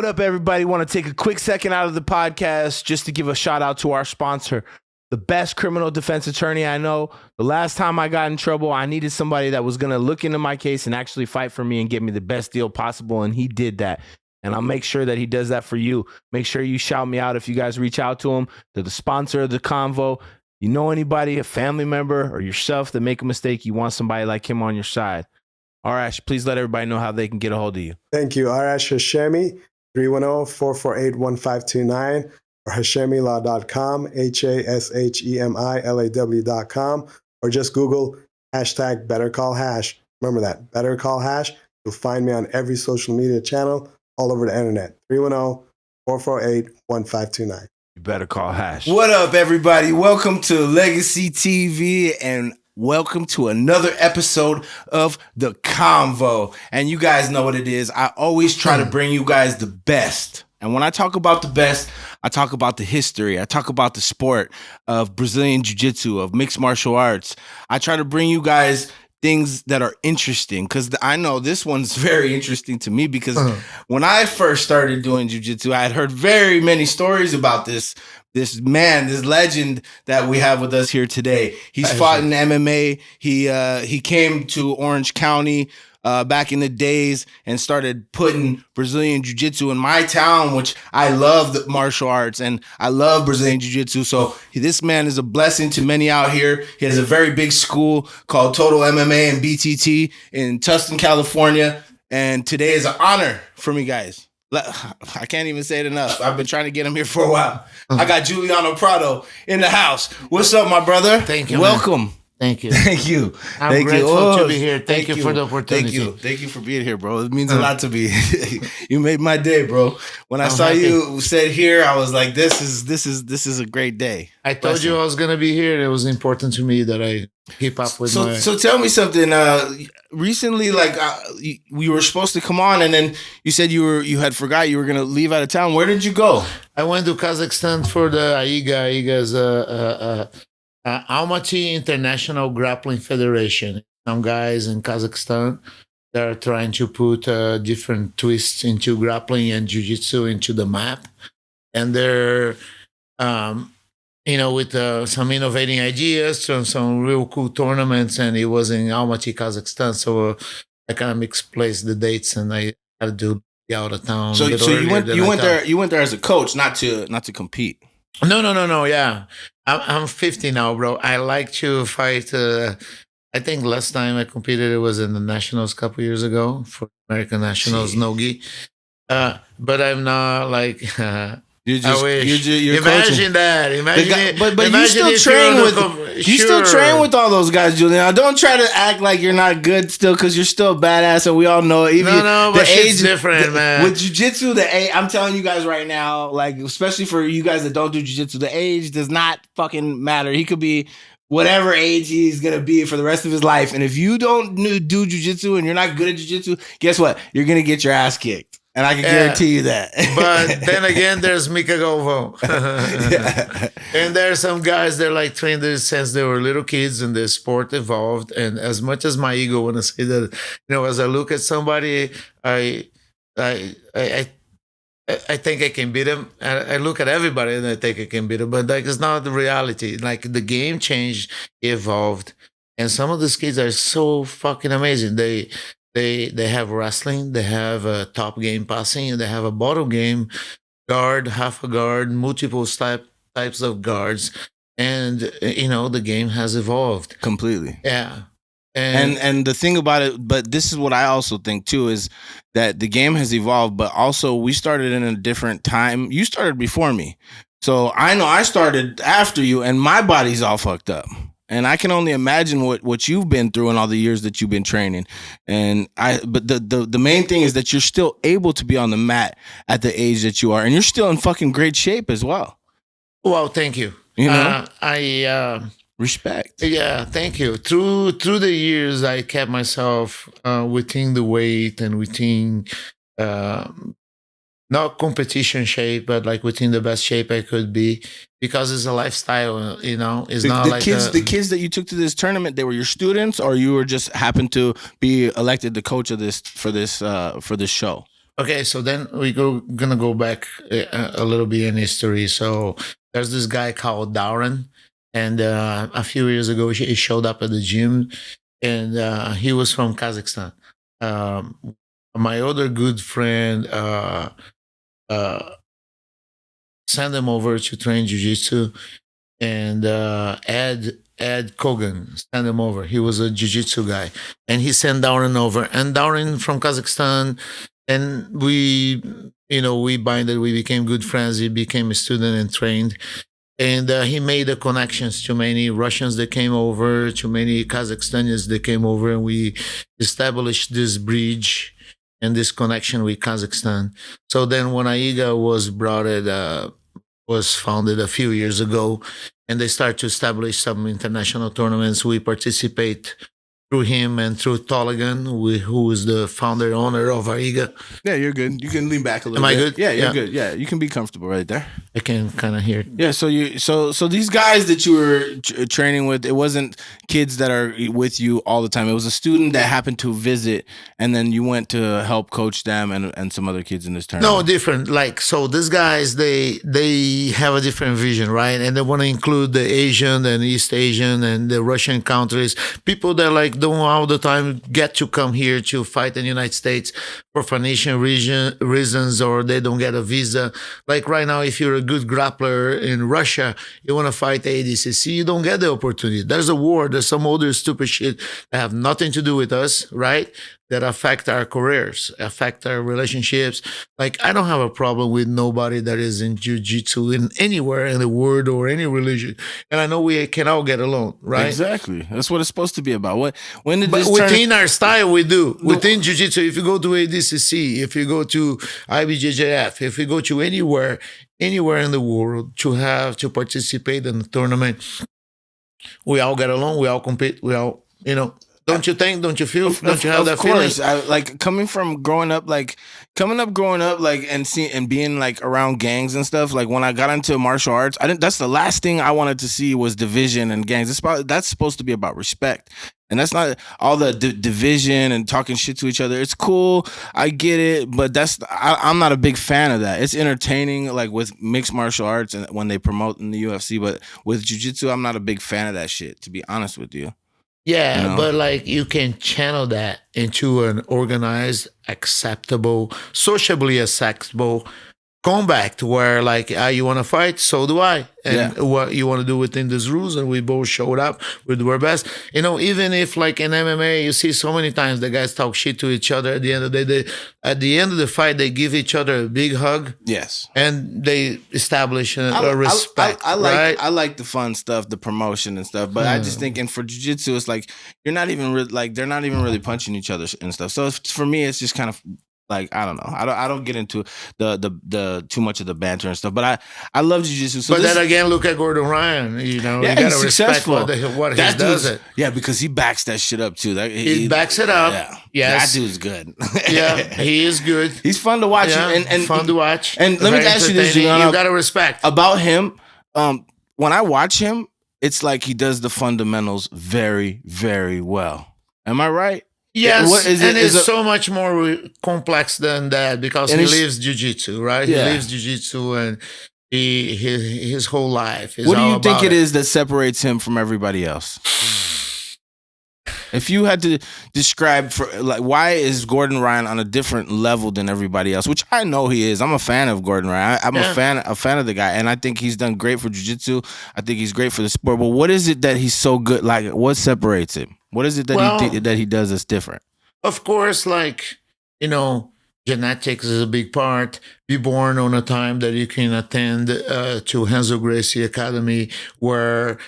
What up, everybody? Want to take a quick second out of the podcast just to give a shout out to our sponsor, the best criminal defense attorney I know. The last time I got in trouble, I needed somebody that was going to look into my case and actually fight for me and get me the best deal possible, and he did that. And I'll make sure that he does that for you. Make sure you shout me out if you guys reach out to him. They're the sponsor of the Convo. You know anybody, a family member, or yourself that make a mistake, you want somebody like him on your side. Arash, please let everybody know how they can get a hold of you. Thank you. Arash Hashemi, 310-448-1529, or HashemiLaw.com, HashemiLaw.com, or just Google hashtag BetterCallHash. Remember that, BetterCallHash. You'll find me on every social media channel all over the internet. 310-448-1529. You better call Hash. What up, everybody? Welcome to Legacy TV and welcome to another episode of The Convo. And you guys know what it is. I always try to bring you guys the best. And when I talk about the best, I talk about the history. I talk about the sport of Brazilian Jiu Jitsu, of mixed martial arts. I try to bring you guys things that are interesting, because I know this one's very interesting to me, because when I first started doing jiu-jitsu, I had heard very many stories about this man, this legend that we have with us here today. He's fought in MMA. He came to Orange County back in the days and started putting Brazilian Jiu-Jitsu in my town, which I love the martial arts and I love Brazilian Jiu-Jitsu. So this man is a blessing to many out here. He has a very big school called Total MMA and BTT in Tustin, California. And today is an honor for me, guys. I can't even say it enough. I've been trying to get him here for a while. I got Juliano Prado in the house. What's up, my brother? Thank you. Welcome. Man. Thank you. Thank you. I'm grateful to be here. Thank you for the opportunity. Thank you for being here, bro. It means a lot to me. You made my day, bro. When I saw happy. You said here, I was like, this is a great day. I told you I was gonna be here. It was important to me that I keep up with my. So tell me something. Recently, we were supposed to come on, and then you said you had forgot you were gonna leave out of town. Where did you go? I went to Kazakhstan for the AIGA. AIGA's Almaty International Grappling Federation. Some guys in Kazakhstan that are trying to put different twists into grappling and jiu-jitsu into the map. And they're, with some innovating ideas, some real cool tournaments. And it was in Almaty, Kazakhstan. So I kind of misplaced the dates and I had to be out of town. So you went there as a coach, not to compete. No. Yeah. I'm 50 now, bro. I like to fight. I think last time I competed, it was in the Nationals a couple years ago for American Nationals, no-gi. But I'm not like... I wish. You're imagine coaching. That. Imagine but you still train still train with all those guys, Julian. Don't try to act like you're not good still, because you're still a badass, and we all know it. Even but the age is different, man. With jiu-jitsu, I'm telling you guys right now, like especially for you guys that don't do jiu-jitsu, the age does not fucking matter. He could be whatever age he's gonna be for the rest of his life, and if you don't do jiu-jitsu and you're not good at jiu-jitsu, guess what? You're gonna get your ass kicked. And I can guarantee you that. But then again, there's Mika Govo. And there's some guys that like trained since they were little kids and the sport evolved. And as much as my ego want to say that, as I look at somebody, I think I can beat him. I look at everybody and I think I can beat him. But like, it's not the reality. Like the game changed, evolved. And some of these kids are so fucking amazing. They have wrestling, they have a top game passing, and they have a bottom game guard, half a guard, multiple types of guards. And, the game has evolved. Completely. Yeah. And the thing about it, but this is what I also think too, is that the game has evolved, but also we started in a different time. You started before me. So I know I started after you and my body's all fucked up. And I can only imagine what you've been through in all the years that you've been training. But the main thing is that you're still able to be on the mat at the age that you are, and you're still in fucking great shape as well. Well, thank you. Respect. Yeah, thank you. Through the years, I kept myself within the weight and within not competition shape, but like within the best shape I could be, because it's a lifestyle, It's not like the kids that you took to this tournament, they were your students, or you were just happened to be elected the coach of this for this show. Okay, so then gonna go back a little bit in history. So there's this guy called Darren, and a few years ago he showed up at the gym, and he was from Kazakhstan. Um, my other good friend uh, sent him over to train jiu-jitsu, and Ed Kogan sent him over. He was a jiu-jitsu guy, and he sent Darren over. And Darren from Kazakhstan, and we binded. We became good friends. He became a student and trained, and he made the connections to many Russians that came over, to many Kazakhstanians that came over, and we established this bridge and this connection with Kazakhstan. So then, when AIGA was founded a few years ago, and they start to establish some international tournaments. We participate through him and through Toligan, who is the founder owner of AIGA. Yeah, you're good. You can lean back a little bit. Am I good? Yeah, you're good. Yeah, you can be comfortable right there. I can kind of hear it. Yeah, so these guys that you were training with, it wasn't kids that are with you all the time. It was a student that happened to visit, and then you went to help coach them and some other kids in this tournament. No, different. Like, so these guys, they have a different vision, right? And they want to include the Asian and East Asian and the Russian countries, people that like don't all the time get to come here to fight in the United States for financial reasons, or they don't get a visa. Like right now, if you're a good grappler in Russia, you want to fight ADCC, you don't get the opportunity. There's a war, there's some other stupid shit that have nothing to do with us, right? That affect our careers, affect our relationships. Like, I don't have a problem with nobody that is in jiu-jitsu in anywhere in the world or any religion. And I know we can all get along, right? Exactly. That's what it's supposed to be about. When did but this within our style, we do. Within jiu-jitsu, if you go to ADCC, if you go to IBJJF, if you go to anywhere in the world to participate in the tournament, we all get along, we all compete, we all, don't you think? Don't you feel? Don't you have that feeling? Of course. Like coming up growing up, and being like around gangs and stuff. Like when I got into martial arts, that's the last thing I wanted to see was division and gangs. That's supposed to be about respect. And that's not all the division and talking shit to each other. It's cool. I get it. But I'm not a big fan of that. It's entertaining, like with mixed martial arts and when they promote in the UFC. But with jiu-jitsu, I'm not a big fan of that shit, to be honest with you. Yeah, but like you can channel that into an organized, acceptable, sociably acceptable combat where like you want to fight, so do I, and what you want to do within these rules, and we both showed up, we do our best. Even if like in MMA, you see so many times the guys talk shit to each other. At the end of the day, at the end of the fight, they give each other a big hug. Yes, and they establish a respect. I like the fun stuff, the promotion and stuff. But I just think, and for jiu-jitsu, it's like you're not even they're not even really punching each other and stuff. So for me, it's just kind of like, I don't know. I don't get into the too much of the banter and stuff. But I love jiu-jitsu. So but then again, look at Gordon Ryan. You gotta respect what he does it. Yeah, because he backs that shit up too. He backs it up. Yeah. Yes. That dude's good. Yeah, he is good. He's fun to watch. Yeah, and fun to watch. And let me ask you this, Juliano. You gotta respect. About him, when I watch him, it's like he does the fundamentals very, very well. Am I right? Yes, it's so much more complex than that because he lives jiu-jitsu, right? Yeah. He lives jiu-jitsu and his whole life is. What do you think it is that separates him from everybody else? If you had to describe why is Gordon Ryan on a different level than everybody else, which I know he is. I'm a fan of Gordon Ryan. I'm a fan of the guy, and I think he's done great for jiu-jitsu. I think he's great for the sport. But what is it that he's so good? Like, what separates him? What is it that he does that's different? Of course, genetics is a big part. Be born on a time that you can attend to Gracie Academy where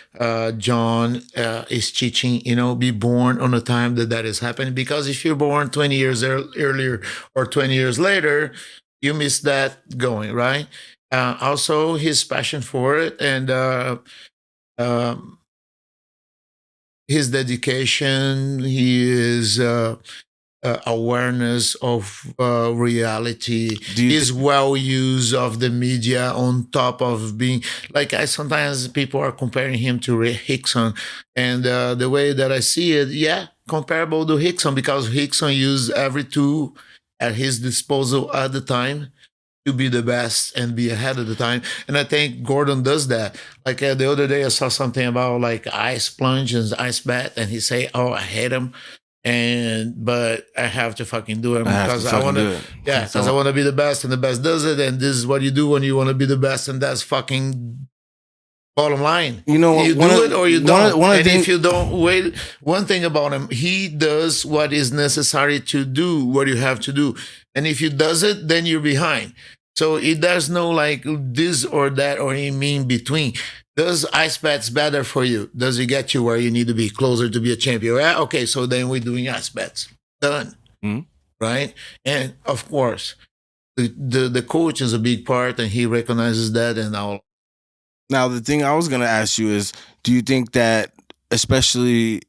John is teaching. Be born on a time that is happening. Because if you're born 20 years earlier or 20 years later, you miss that going, right? Also, his passion for it and his dedication, his awareness of reality, his well use of the media on top of being sometimes people are comparing him to Ray Hickson, and the way that I see it, comparable to Hickson, because Hickson used every tool, at his disposal at the time to be the best and be ahead of the time. And I think Gordon does that. Like the other day, I saw something about like ice plunge and ice bat, and he say, "Oh, I hate him." But I have to fucking do it because I want to, because I want to be the best, and the best does it. And this is what you do when you want to be the best, and that's fucking bottom line. You know, you do it or you don't. And if you don't, wait. One thing about him, he does what is necessary to do what you have to do, and if you does it, then you're behind. So there's no like this or that or in between. Does ice bats better for you? Does it get you where you need to be, closer to be a champion? Yeah, okay, so then we're doing ice bats. Done. Mm-hmm. Right? And of course, the coach is a big part, and he recognizes that and all. Now, the thing I was going to ask you is, do you think that, especially,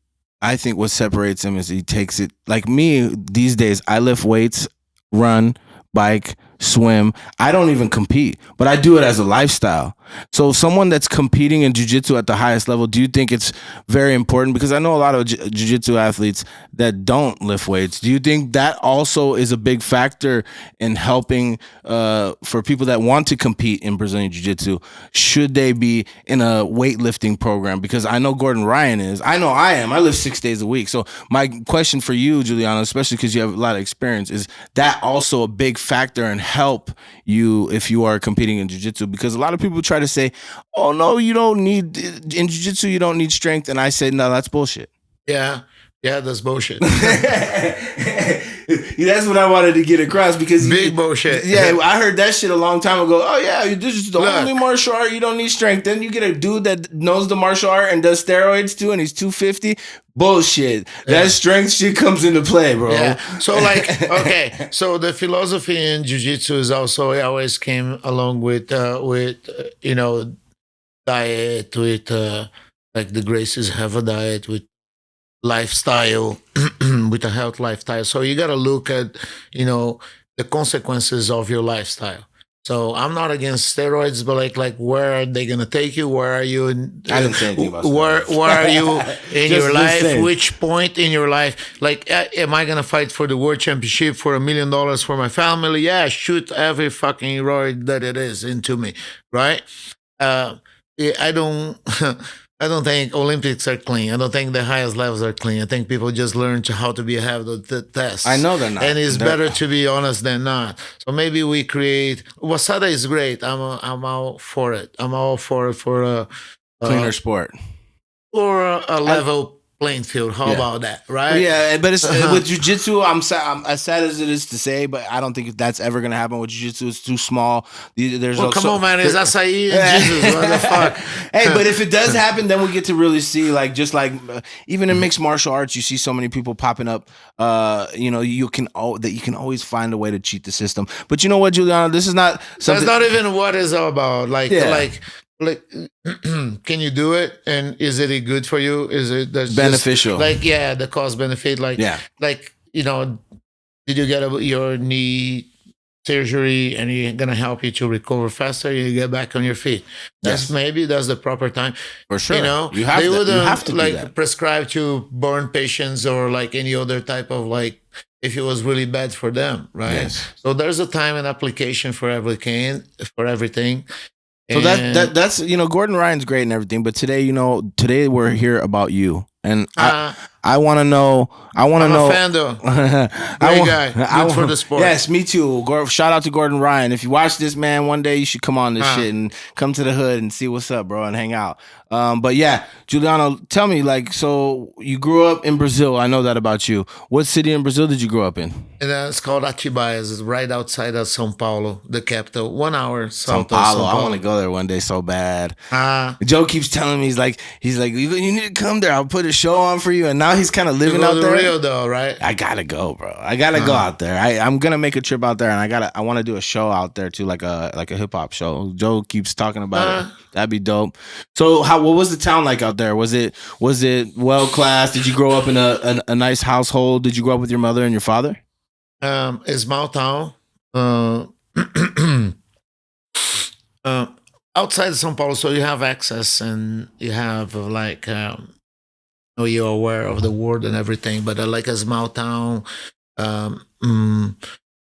I think what separates him is he takes it, like me these days, I lift weights, run, bike, swim. I don't even compete, but I do it as a lifestyle. So someone that's competing in jiu-jitsu at the highest level, do you think it's very important? Because I know a lot of jiu-jitsu athletes that don't lift weights. Do you think that also is a big factor in helping for people that want to compete in Brazilian jiu-jitsu? Should they be in a weightlifting program? Because I know Gordon Ryan is. I know I am. I lift 6 days a week. So my question for you, Juliano, especially because you have a lot of experience, is that also a big factor and help you if you are competing in jiu-jitsu? Because a lot of people try to say, oh no, you don't need, in jiu-jitsu you don't need strength, and I say no, that's bullshit. Yeah, that's bullshit. That's what I wanted to get across, because big bullshit. Yeah, I heard that shit a long time ago. Oh yeah, this is the only martial art you don't need strength. Then you get a dude that knows the martial art and does steroids too, and he's 250. Bullshit. That strength shit comes into play, bro. Yeah. So like, okay, so the philosophy in jiu-jitsu is also, it always came along with you know, diet, with like the Gracies have a diet, with lifestyle, with a health lifestyle. So you got to look at, you know, the consequences of your lifestyle. So I'm not against steroids, but like where are they gonna take you? Where are you? I didn't say anything about where are you in your life? Saying. Which point in your life? Like, am I gonna fight for the world championship for $1 million for my family? Yeah, shoot every fucking roid that it is into me, right? I don't. I don't think Olympics are clean. I don't think the highest levels are clean. I think people just learn how to be ahead of the test. I know they're not. And it's better to be honest than not. So maybe we create... Wasada is great. I'm all for it. I'm all for it for a... cleaner sport. Or a level playing field. How about that, right? Yeah, but it's with jiu-jitsu, I'm as sad as it is to say, but I don't think that's ever going to happen with jiu-jitsu. It's too small. There's come on, man. It's acai and Jesus. What the fuck? Hey, but if it does happen, then we get to really see, like, just like even in mixed martial arts, you see so many people popping up. You know, you can always find a way to cheat the system. But you know what, Juliano? This is not something. That's not even what it's all about. Like, can you do it, and is it good for you? Is it beneficial? The cost benefit. You know, did you get your knee surgery and you're gonna help you to recover faster? You get back on your feet. That's the proper time for sure. You know, you have to like prescribe to burn patients or like any other type of like, if it was really bad for them, right? Yes. So there's a time and application for everything. So that's, you know, Gordon Ryan's great and everything, but today we're here about you, and I want to know. I'm a fan, though. Great guy. Good for the sport. Yes, me too. Shout out to Gordon Ryan. If you watch this, man, one day you should come on this shit and come to the hood and see what's up, bro, and hang out. But yeah, Juliano, tell me, like, so you grew up in Brazil. I know that about you. What city in Brazil did you grow up in? And it's called Atibaia. It's right outside of São Paulo, the capital. 1 hour south São Paulo. I want to go there one day so bad. Joe keeps telling me, he's like, you need to come there. I'll put a show on for you. And now he's kind of living out there. Rio, though, right? I gotta go, bro. I gotta go out there. I'm gonna make a trip out there, and I want to do a show out there too, like a hip hop show. Joe keeps talking about it. That'd be dope. So, what was the town like out there? Was it well class? Did you grow up in a nice household? Did you grow up with your mother and your father? A small town. Outside of São Paulo, so you have access and you have like. You're aware of the world and everything, but like a small town,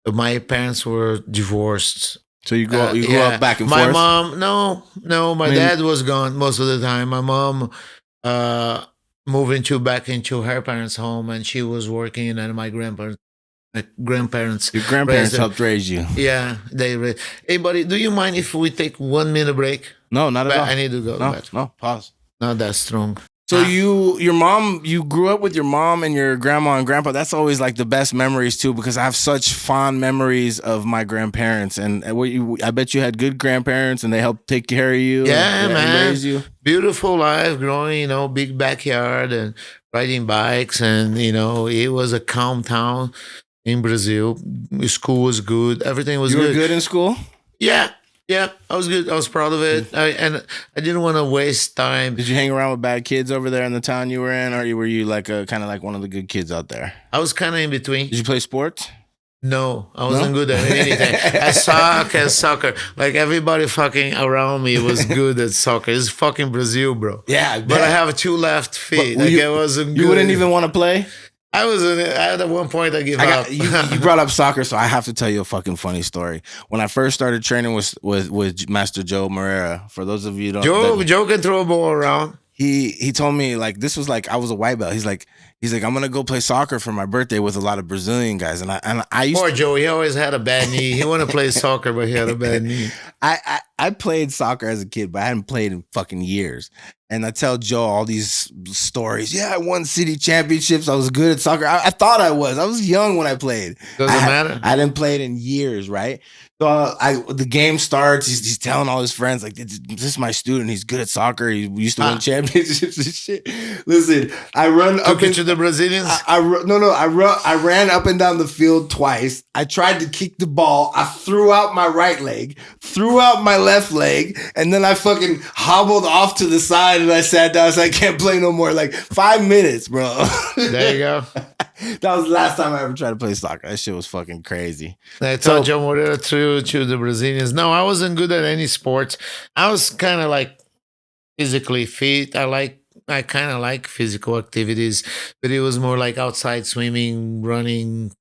But my parents were divorced. So you grew up back and my forth? mom, no, my dad was gone most of the time. My mom moved back into her parents' home, and she was working, and my grandparents. Your grandparents raised her. helped raise you. Yeah, Hey, buddy, do you mind if we take 1 minute break? No, not at all. I need to go. No, pause. Not that strong. So you grew up with your mom and your grandma and grandpa. That's always like the best memories too, because I have such fond memories of my grandparents. And I bet you had good grandparents, and they helped take care of you. Yeah, and man. raise you. Beautiful life, growing, big backyard and riding bikes, and it was a calm town in Brazil. School was good. Everything was good. You were good in school? Yeah, I was good. I was proud of it. I didn't want to waste time. Did you hang around with bad kids over there in the town you were in, or were you like kind of like one of the good kids out there? I was kind of in between. Did you play sports? No, I wasn't good at anything. I suck at soccer. Like everybody fucking around me was good at soccer. It's fucking Brazil, bro. Yeah, but I have 2 left feet. Like I wasn't good. You wouldn't even want to play? At one point I gave up. You brought up soccer, so I have to tell you a fucking funny story. When I first started training with Master Joe Moreira, for those of you who don't Joe can throw a ball around. He told me, like, this was like I was a white belt. He's like I'm gonna go play soccer for my birthday with a lot of Brazilian guys, and I used Poor Joe, he always had a bad knee. He wanted to play soccer, but he had a bad knee. I played soccer as a kid, but I hadn't played in fucking years. And I tell Joe all these stories. Yeah, I won city championships. I was good at soccer. I thought I was. I was young when I played. Doesn't matter. I didn't play it in years, right? So the game starts. He's telling all his friends, like, this is my student. He's good at soccer. He used to win championships and shit. Listen, I run up into the Brazilians. I ran up and down the field twice. I tried to kick the ball. I threw out my right leg, threw out my left leg, and then I fucking hobbled off to the side and I sat down. I said, I can't play no more. Like 5 minutes, bro. There you go. That was the last time I ever tried to play soccer. That shit was fucking crazy. I told Joe Moreira to the Brazilians. No, I wasn't good at any sports. I was kind of like physically fit. I kind of like physical activities, but it was more like outside swimming, running,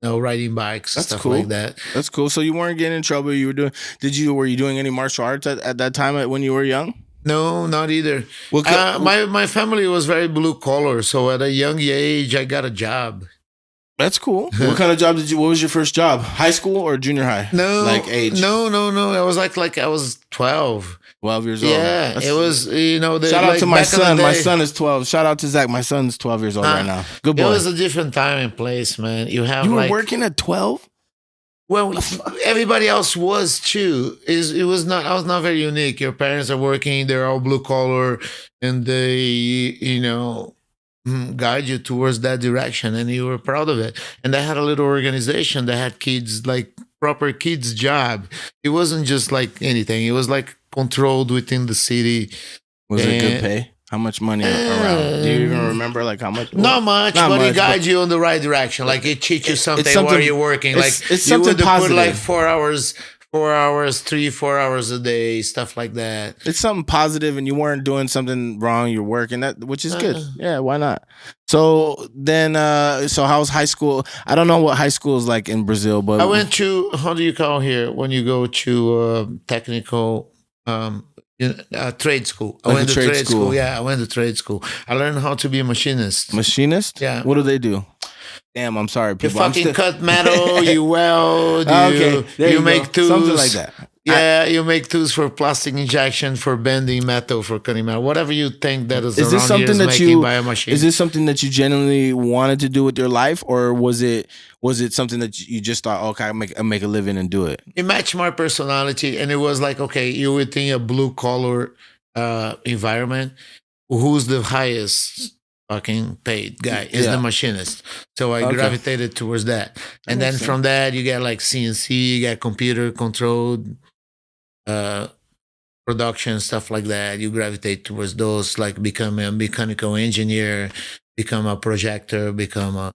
riding bikes, stuff like that. That's cool. So you weren't getting in trouble. Were you doing any martial arts at that time when you were young? No, not either. My family was very blue collar, so at a young age, I got a job. That's cool. What kind of job what was your first job? High school or junior high? No. Like age? No. I was like I was 12. 12 years old. Yeah, it was, shout out to my son. My son is 12. Shout out to Zach. My son's 12 years old right now. Good boy. It was a different time and place, man. You were working at 12? Well, everybody else was too. I was not very unique. Your parents are working; they're all blue collar, and they, guide you towards that direction, and you were proud of it. And they had a little organization that had kids, like proper kids' job. It wasn't just like anything. It was like controlled within the city. Was it good pay? How much money around? Do you even remember like how much? Not much, but it guides you in the right direction. Like it teaches you something while you're working. Like it's you would put like 4 hours, 4 hours a day, stuff like that. It's something positive, and you weren't doing something wrong. You're working which is good. Yeah, why not? So then, so how's high school? I don't know what high school is like in Brazil, but I went to, how do you call here when you go to technical? Trade school. I went to trade school. Yeah, I went to trade school. I learned how to be a machinist. Machinist? Yeah. What do they do? Damn, I'm sorry, people. You fucking cut metal, you weld, you make tools. Something like that. Yeah, you make tools for plastic injection, for bending metal, for cutting metal. Whatever you think that is this around something here is that making by a machine. Is this something that you genuinely wanted to do with your life, or was it something that you just thought, okay, I make a living and do it? It matched my personality, and it was like, okay, you're within a blue collar environment. Who's the highest fucking paid guy? Is the machinist. So I gravitated towards that, and then from that you get like CNC, you get computer controlled production, stuff like that. You gravitate towards those, like become a mechanical engineer, become a projector, become a,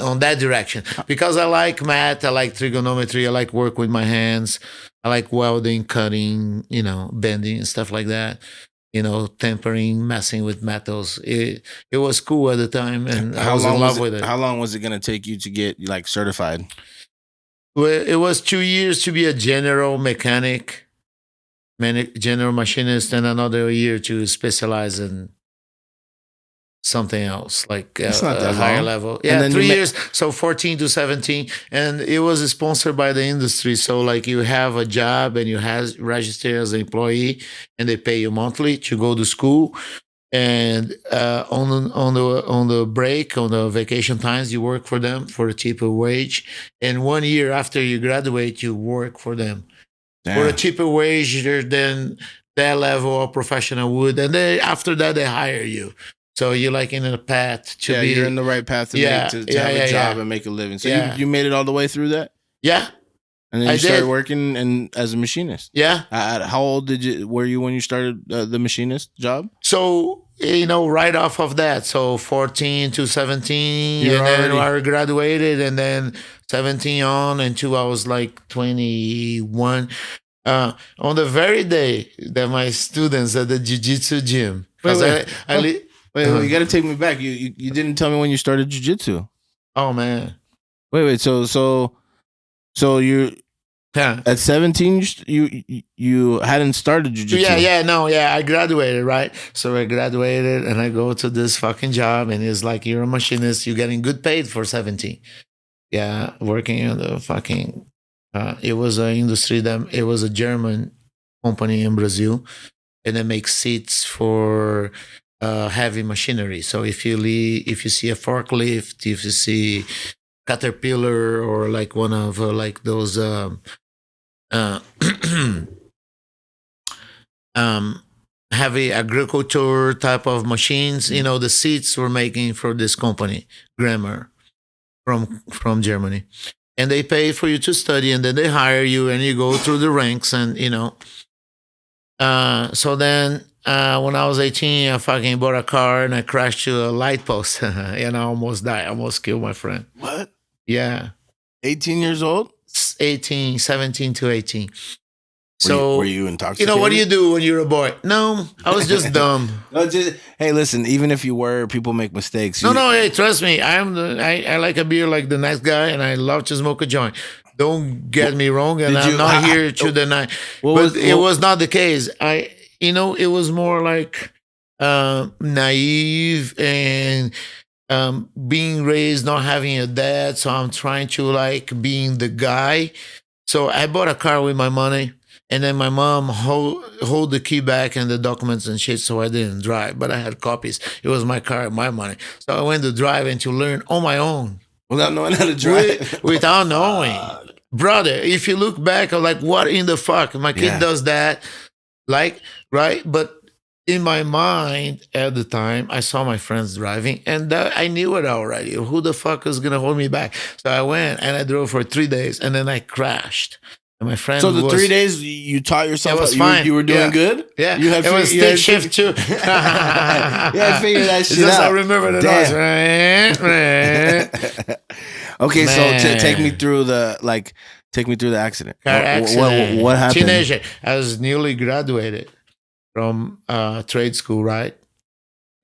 on that direction. Because I like math, I like trigonometry, I like work with my hands, I like welding, cutting, bending and stuff like that. Tempering, messing with metals. It was cool at the time, and I was in love with it. How long was it going to take you to get like certified? it was 2 years to be a general mechanic, general machinist, and another year to specialize in something else, like It's not a that higher long. level. And Yeah, then 3 years. So 14 to 17. And it was sponsored by the industry. So like you have a job and you have registered as an employee and they pay you monthly to go to school. And on the break, on the vacation times, you work for them for a cheaper wage. And 1 year after you graduate, you work for them for a Damn. cheaper wage than that level of professional would. And then after that, they hire you. So you're like in a path to Yeah, be. you're in the right path to Yeah, make to yeah, have yeah, a job yeah. and make a living. So Yeah. you made it all the way through that, Yeah, and then I you started did. working as a machinist. yeah. How old were you when you started the machinist job? So, right off of that, so 14 to 17, You're and then already- I graduated, and then 17 on until I was like 21. On the very day that my students at the jiu-jitsu gym, because Wait. Uh-huh. You got to take me back. You didn't tell me when you started jiu-jitsu. oh man, Wait. So you yeah. at 17 you hadn't started jiu-jitsu. I graduated, right? So I graduated and I go to this fucking job, and it's like, you're a machinist, you're getting good paid for 17. Yeah, working in the fucking, it was an industry it was a German company in Brazil, and they make seats for heavy machinery. So if you see a forklift, if you see Caterpillar, or like one of like those uh, heavy agriculture type of machines, the seats were making for this company, Grammar, from Germany. And they pay for you to study, and then they hire you, and you go through the ranks, and so then when I was 18, I fucking bought a car and I crashed to a light post and I almost died. I almost killed my friend. What? Yeah. 18 years old? 17 to 18. So were you intoxicated? what do you do when you're a boy? No, I was just dumb. Hey, listen, even if you were, people make mistakes. No, hey, trust me. I like a beer like the next guy, and I love to smoke a joint. Don't get me wrong, and I'm not here to deny. But it was not the case. It was more like naive and being raised not having a dad. So I'm trying to like being the guy. So I bought a car with my money. And then my mom hold the key back and the documents and shit, so I didn't drive. But I had copies. It was my car, my money. So I went to drive and to learn on my own. Without knowing how to drive? Without knowing. Brother, if you look back, I'm like, what in the fuck? My kid does that. Like, right? But in my mind at the time, I saw my friends driving, and I knew it already. Who the fuck is going to hold me back? So I went and I drove for 3 days, and then I crashed. And my friend. So the 3 days you taught yourself, it was fine. You were doing good. Yeah, you had it was stick shift too. Yeah, figure that shit out. I remember the noise. Okay, Man. so take me through the accident. Car accident. What happened? Teenager. I was newly graduated from trade school, right?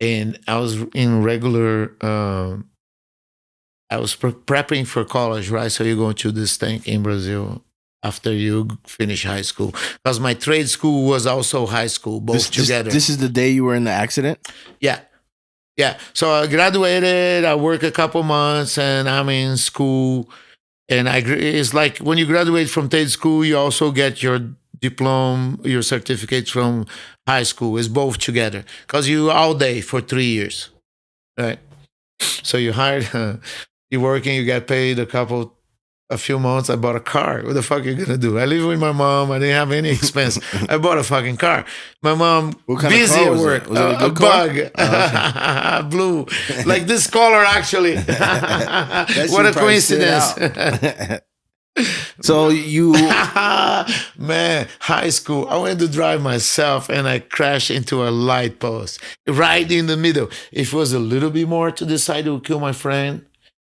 And I was in regular. I was prepping for college, right? So you go to this thing in Brazil after you finish high school, because my trade school was also high school, both together. This is the day you were in the accident? Yeah. So I graduated, I worked a couple months, and I'm in school. And it's like when you graduate from trade school, you also get your diploma, your certificate from high school. It's both together, because you all day for 3 years, right? So you hired, you're working, you get paid a few months. I bought a car. What the fuck are you gonna do? I live with my mom. I didn't have any expense. I bought a fucking car. My mom busy at work. Was it a good bug, car? blue, like this color actually. What a coincidence! So you, man, high school. I went to drive myself, and I crashed into a light post right in the middle. If it was a little bit more to the side, it would kill my friend.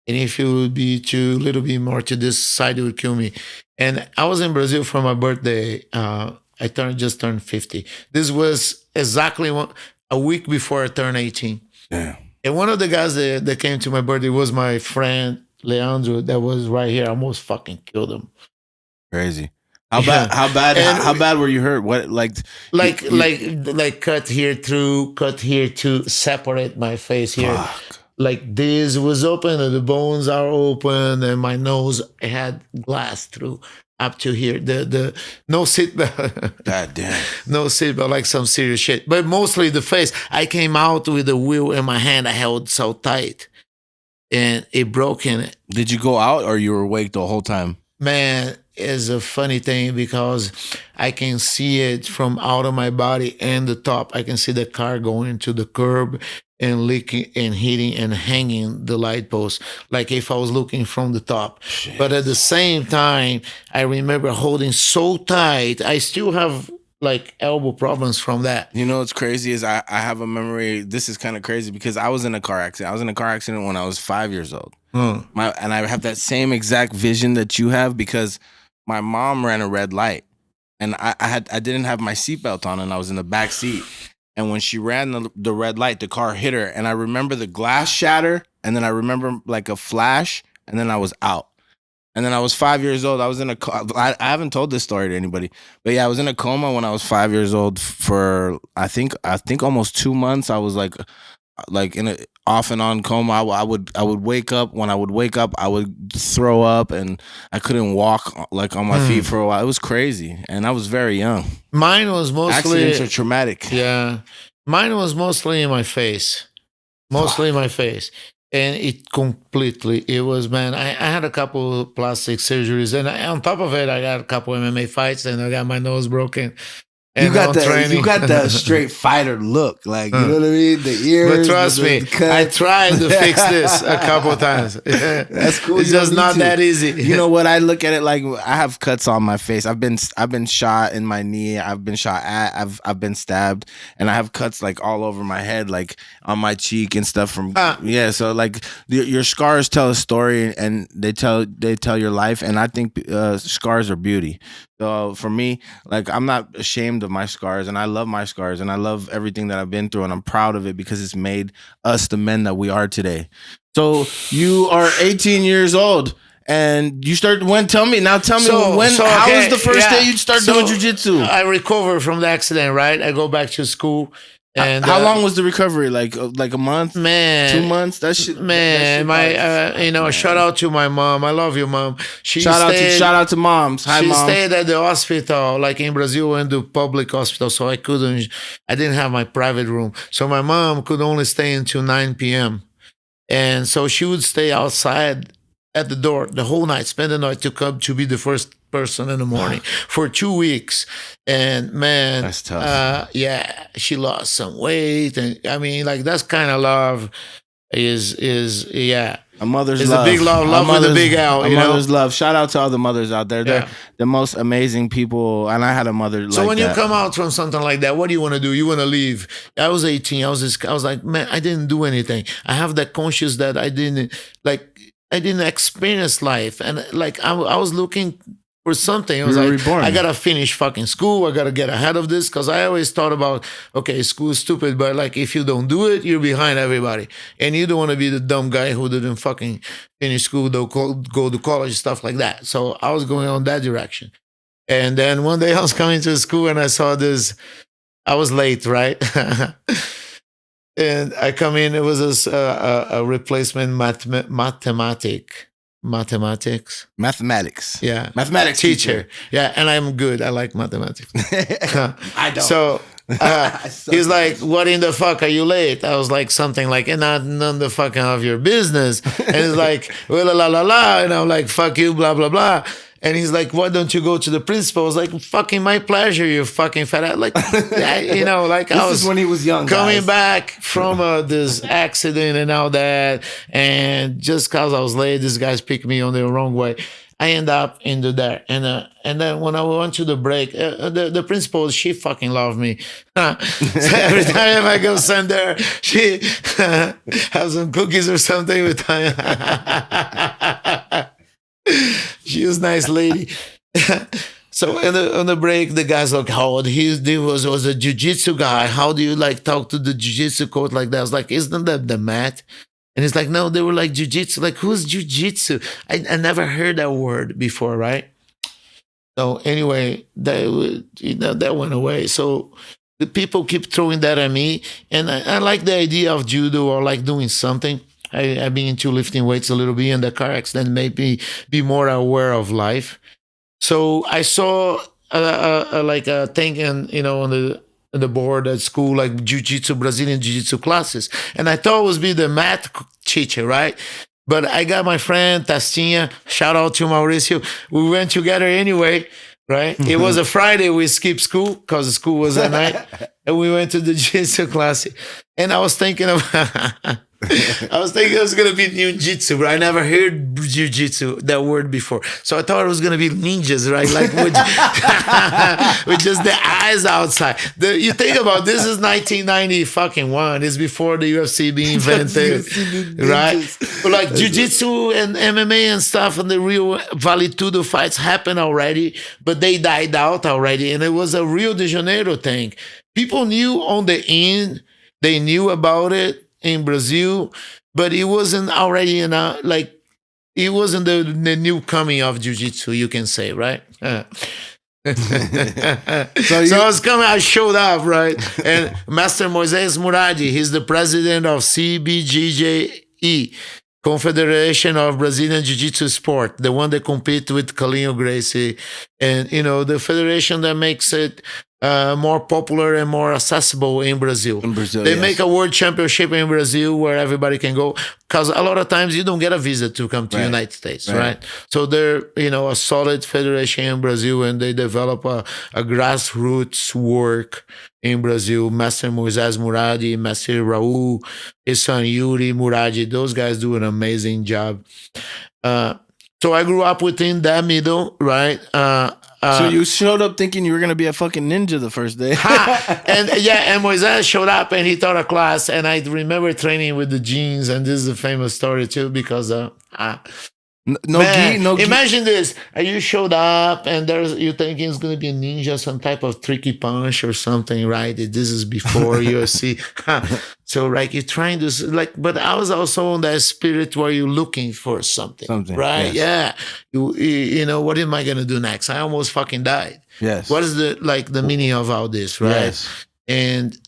And if it would be a little bit more to this side, it would kill me. And I was in Brazil for my birthday. I just turned 50. This was exactly a week before I turned 18. Yeah. And one of the guys that came to my birthday was my friend, Leandro that was right here. I almost fucking killed him. Crazy. How bad were you hurt? What like cut here to separate my face here. Fuck. Like this was open and the bones are open and my nose had glass through up to here. The no seatbelt. God damn. No seatbelt, like some serious shit. But mostly the face. I came out with the wheel in my hand. I held so tight and it broke in it. Did you go out or you were awake the whole time? Man, it's a funny thing because I can see it from out of my body and the top. I can see the car going to the curb and leaking and hitting and hanging the light post, like if I was looking from the top. Shit. But at the same time, I remember holding so tight. I still have like elbow problems from that. You know what's crazy is I have a memory. This is kind of crazy because I was in a car accident. I was in a car accident when I was 5 years old. And I have that same exact vision that you have because my mom ran a red light and I didn't have my seatbelt on and I was in the back seat. And when she ran the red light, the car hit her. And I remember the glass shatter and then I remember like a flash and then I was out. And then I was 5 years old. I was in a I haven't told this story to anybody, but yeah, I was in a coma when I was 5 years old for I think almost 2 months. I was like in a off and on coma. I would wake up. When I would wake up, I would throw up and I couldn't walk like on my feet for a while. It was crazy, and I was very young. Mine was mostly accidents are traumatic. Yeah, mine was mostly in my face, in my face. And it was, man, I had a couple of plastic surgeries. And on top of it, I got a couple MMA fights and I got my nose broken. And you got the straight fighter look, like you know what I mean. The ears, but trust me, I tried to fix this a couple of times. That's cool. It's just not that easy. You know what? I look at it like I have cuts on my face. I've been shot in my knee. I've been shot at. I've been stabbed, and I have cuts like all over my head, like on my cheek and stuff. From yeah, so like your scars tell a story, and they tell your life, and I think scars are beauty. So for me, like I'm not ashamed of my scars, and I love my scars, and I love everything that I've been through, and I'm proud of it because it's made us the men that we are today. So you are 18 years old, and you start when? Tell me now. Tell me when? How was the first day you start doing jiu-jitsu? I recovered from the accident. Right, I go back to school. And how long was the recovery? Like a month? Man, 2 months? That shit. Man, my shout out to my mom. I love you, mom. Shout out to moms. Hi, mom. She stayed at the hospital, like in Brazil, went to public hospital, so I didn't have my private room. So my mom could only stay until 9 p.m. And so she would stay outside at the door the whole night, spend the night to come to be the first person in the morning for 2 weeks. And man, that's tough. Yeah, she lost some weight, and I mean, like that's kind of love is yeah. A mother's it's love. A big love with a big L. A mother's love. Shout out to all the mothers out there. They're the most amazing people. And I had a mother. So like when that. you come out from something like that, what do you want to do? You want to leave? I was 18. I was like, man, I didn't do anything. I have that conscience that I didn't experience life, and like I was looking for something. I was like, reborn. I gotta finish fucking school. I gotta get ahead of this, because I always thought about, okay, school is stupid, but like if you don't do it, you're behind everybody, and you don't want to be the dumb guy who didn't fucking finish school, go to college, stuff like that. So I was going on that direction, and then one day I was coming to school and I saw this. I was late, right? And I come in. It was a replacement mathematics. Yeah. Mathematics teacher. Yeah. And I'm good. I like mathematics. I don't. So he's like, what in the fuck are you late? I was like, something like, none the fucking of your business. And he's like, well, la, la, la. And I'm like, fuck you, blah, blah, blah. And he's like, why don't you go to the principal? I was like, fucking my pleasure, you fucking fat ass. Like, you know, like I was when he was young, coming back from this accident and all that. And just because I was late, this guy's picked me on the wrong way. I end up into there. And then when I went to the break, the principal, she fucking loved me. So every time I go send her, she has some cookies or something with she was a nice lady. So on the break, the guy's like, how he was a jiu-jitsu guy. How do you like talk to the jiu-jitsu coach like that? I was like, isn't that the mat? And it's like, no, they were like jiu-jitsu. Like, who's jiu-jitsu? I never heard that word before, right? So anyway, that went away. So the people keep throwing that at me. And I like the idea of judo or like doing something. I've been into lifting weights a little bit, and the car accident made me be more aware of life. So I saw like a thing on the board at school, like jiu-jitsu, Brazilian jiu-jitsu classes. And I thought it was be the math teacher, right? But I got my friend Tastinha, shout out to Mauricio. We went together anyway, right? It was a Friday, we skipped school because the school was at night. And we went to the jiu-jitsu class. And I was thinking of I was thinking it was going to be ninjutsu, but I never heard jiu-jitsu, that word before. So I thought it was going to be ninjas, right? Like with just the eyes outside. You think about this is 1991. It's before the UFC being invented, right? But like jiu-jitsu and MMA and stuff and the real Vale Tudo fights happened already, but they died out already. And it was a Rio de Janeiro thing. People knew on the end, they knew about it in Brazil, but it wasn't already it wasn't the new coming of jiu-jitsu, you can say, right? So I was coming, I showed up, right? And Master Moisés Muradi, he's the president of CBJJE, Confederation of Brazilian Jiu-Jitsu Sport, the one that competes with Helio, Gracie, and the federation that makes it more popular and more accessible in Brazil. They make a world championship in Brazil where everybody can go, because a lot of times you don't get a visa to come to the United States, right? So they're a solid federation in Brazil, and they develop a grassroots work in Brazil. Master Moisés Muradi, Master Raul, his son Yuri Muradi, those guys do an amazing job. So I grew up within that middle, right? So you showed up thinking you were going to be a fucking ninja the first day. And Moisés showed up and he taught a class, and I remember training with the jeans, and this is a famous story too, because imagine this. You showed up and you thinking it's going to be a ninja, some type of tricky punch or something, right? This is before UFC. So you're trying to but I was also on that spirit where you're looking for something right? Yes. Yeah. What am I going to do next? I almost fucking died. Yes. What is the meaning of all this, right? Yes. And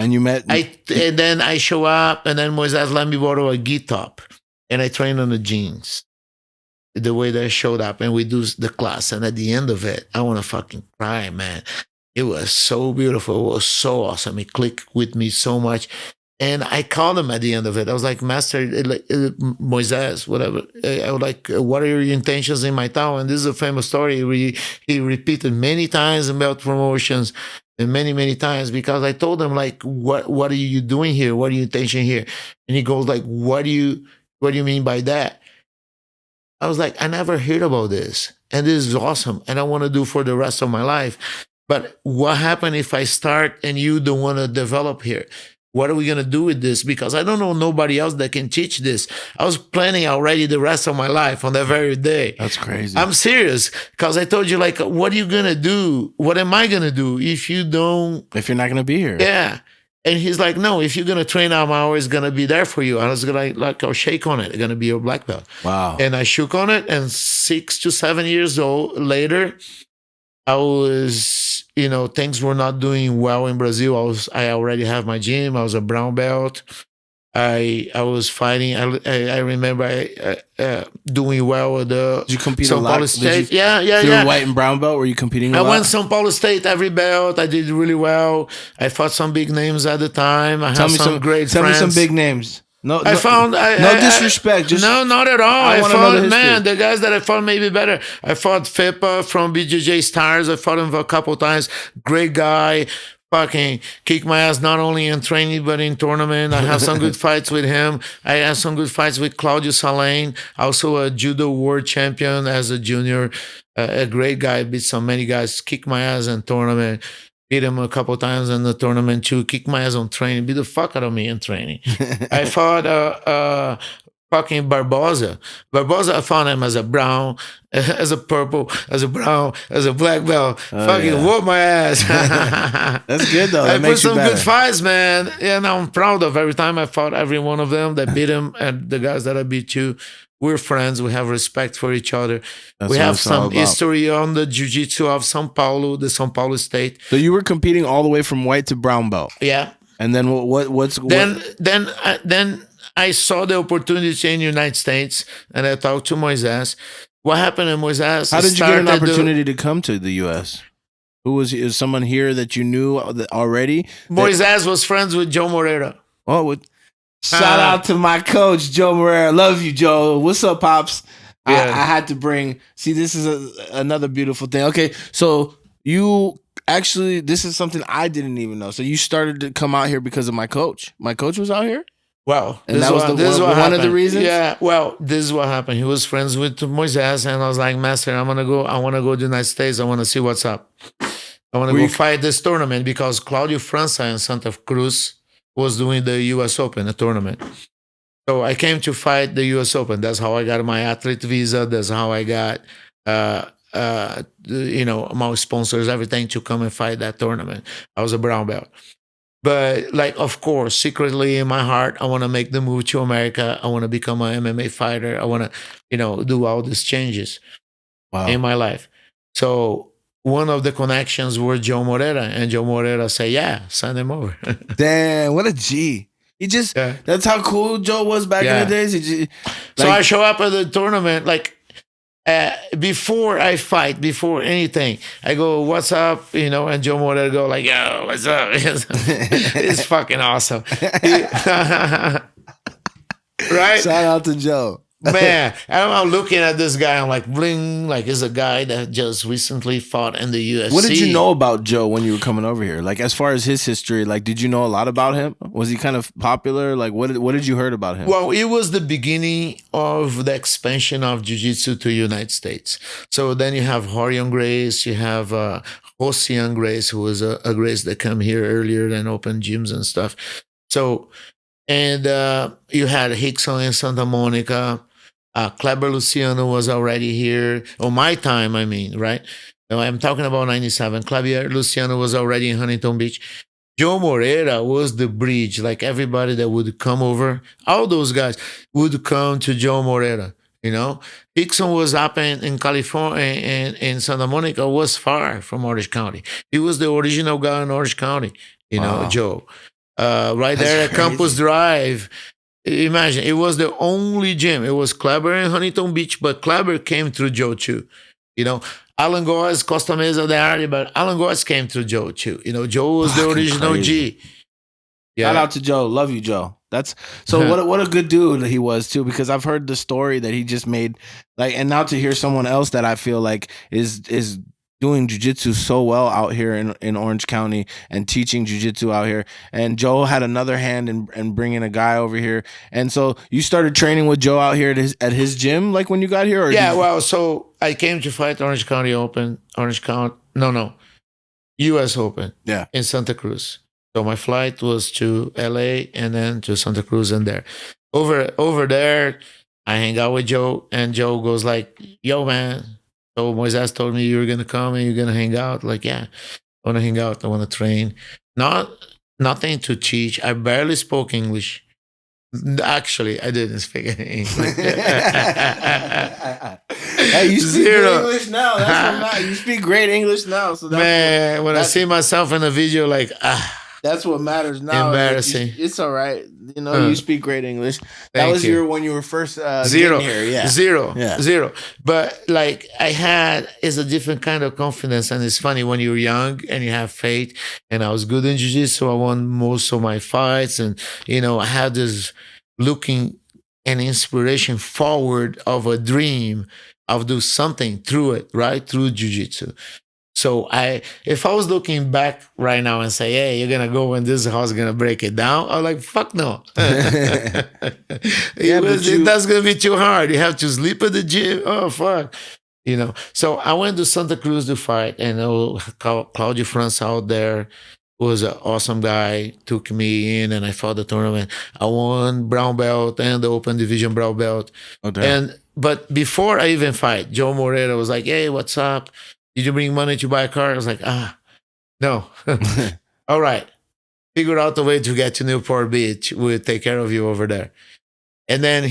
you met. And then I show up, and then Moisés let me borrow a gi top. And I train on the jeans, the way they showed up, and we do the class. And at the end of it, I want to fucking cry, man. It was so beautiful. It was so awesome. It clicked with me so much. And I called him at the end of it. I was like, Master Moisés, whatever. I was like, what are your intentions in my town? And this is a famous story. He repeated many times about promotions, and many, many times, because I told him, like, what are you doing here? What are your intention here? And he goes like, what do you mean by that? I was like, I never heard about this. And this is awesome. And I want to do for the rest of my life. But what happened if I start and you don't want to develop here? What are we going to do with this? Because I don't know nobody else that can teach this. I was planning already the rest of my life on that very day. That's crazy. I'm serious. Because I told you, like, what are you going to do? What am I going to do if you're not going to be here? Yeah. And he's like, no, if you're going to train, I'm always going to be there for you. I was going to I'll shake on it. I'm going to be your black belt. Wow. And I shook on it. And 6 to 7 years old later, I was, things were not doing well in Brazil. I already have my gym. I was a brown belt. I was fighting. I remember doing well with the. Did you compete São a lot? Paulo State. Yeah. You were white and brown belt. Were you competing a lot? I won São Paulo State every belt. I did really well. I fought some big names at the time. I had some great friends. Tell me some big names. No disrespect. No, not at all. I fought, the guys that I fought maybe better. I fought Fepa from BJJ Stars. I fought him a couple times. Great guy. Fucking kick my ass not only in training but in tournament. I have some good fights with him. I had some good fights with Claudio Salane, also a judo world champion as a junior. A great guy, beat so many guys. Kick my ass in tournament. Beat him a couple times in the tournament too. Kick my ass on training. Beat the fuck out of me in training. I fought fucking Barboza. Barboza, I found him as a brown, as a purple, as a brown, as a black belt. Fucking whoop my ass. That's good though. That I put makes you some better. good fights, man. And I'm proud of every time I fought every one of them that beat him and the guys that I beat too. We're friends. We have respect for each other. That's we what have it's all some about. history on the jiu-jitsu of São Paulo, the São Paulo state. So you were competing all the way from white to brown belt. Yeah. And then what's Then I saw the opportunity in the United States, and I talked to Moises. What happened in Moises? How did you get an opportunity to come to the U.S.? Is someone here that you knew already? Moises was friends with Joe Moreira. Oh, shout out to my coach, Joe Moreira. Love you, Joe. What's up, Pops? Yeah. I had to bring, see, this is another beautiful thing. Okay, so you actually, this is something I didn't even know. So you started to come out here because of my coach. My coach was out here? Well, And that was one of the reasons? Yeah, well, this is what happened. He was friends with Moises, and I was like, Master, I want to go to the United States. I want to see what's up. I want to go fight this tournament because Claudio França in Santa Cruz was doing the US Open, a tournament. So I came to fight the US Open. That's how I got my athlete visa. That's how I got, my sponsors, everything to come and fight that tournament. I was a brown belt. But like, of course, secretly in my heart, I want to make the move to America. I want to become an MMA fighter. I want to, do all these changes in my life. So one of the connections were Joe Moreira, and Joe Moreira said, yeah, send him over. Damn, what a G. He just, that's how cool Joe was back in the days. So I show up at the tournament, before I fight, before anything, I go, what's up? And Joe Moreira go like, yo, what's up? It's fucking awesome. Right? Shout out to Joe. Man, I'm looking at this guy. I'm like, bling, like he's a guy that just recently fought in the UFC. What did you know about Joe when you were coming over here? Like, as far as his history, like, did you know a lot about him? Was he kind of popular? Like, what did you heard about him? Well, it was the beginning of the expansion of jiu-jitsu to the United States. So then you have Horion Grace, you have Hosian Grace, who was a Grace that came here earlier and opened gyms and stuff. So, and you had Rickson in Santa Monica. Kleber Luciano was already here. On my time, I mean, right? I'm talking about 97. Kleber Luciano was already in Huntington Beach. Joe Moreira was the bridge. Like everybody that would come over, all those guys would come to Joe Moreira. Rickson was up in California, and in Santa Monica was far from Orange County. He was the original guy in Orange County, Joe. Right there at Campus Drive. Imagine, it was the only gym. It was Kleber in Huntington Beach, but Kleber came through Joe too. Alan Goes, Costa Mesa de Arte, but Alan Goes came through Joe too. Joe was the original crazy. G. Yeah. Shout out to Joe. Love you, Joe. That's so what a good dude he was too, because I've heard the story that he just made, and now to hear someone else that I feel like is doing jiu-jitsu so well out here in Orange County and teaching jiu-jitsu out here. And Joe had another hand in bringing a guy over here. And so you started training with Joe out here at his gym, like when you got here? Or so I came to fight Orange County Open, US Open in Santa Cruz. So my flight was to LA and then to Santa Cruz and there. Over there, I hang out with Joe, and Joe goes like, yo, man. So Moises told me you were going to come and you're going to hang out. Like, yeah, I want to hang out. I want to train. Nothing to teach. I barely spoke English. Actually, I didn't speak any English. Hey, you speak great English now. That's what matters. You speak great English now. So I see myself in a video, like, that's what matters now. Embarrassing. It's all right. You speak great English. That was when you were first Zero. here. Yeah. Zero. But like it's a different kind of confidence. And it's funny when you're young and you have faith. And I was good in jiu-jitsu. I won most of my fights. And, I had this looking and inspiration forward of a dream of do something through it, right? Through jiu-jitsu. So if I was looking back right now and say, hey, you're going to go and this house is going to break it down, I'm like, fuck no. That's going to be too hard. You have to sleep at the gym. Oh, fuck. So I went to Santa Cruz to fight, and Claudio França out there. was an awesome guy, took me in and I fought the tournament. I won brown belt and the open division brown belt. Oh, damn. But before I even fight, Joe Moreira was like, "Hey, what's up? Did you bring money to buy a car?" I was like, no. All right. Figure out a way to get to Newport Beach. We'll take care of you over there. And then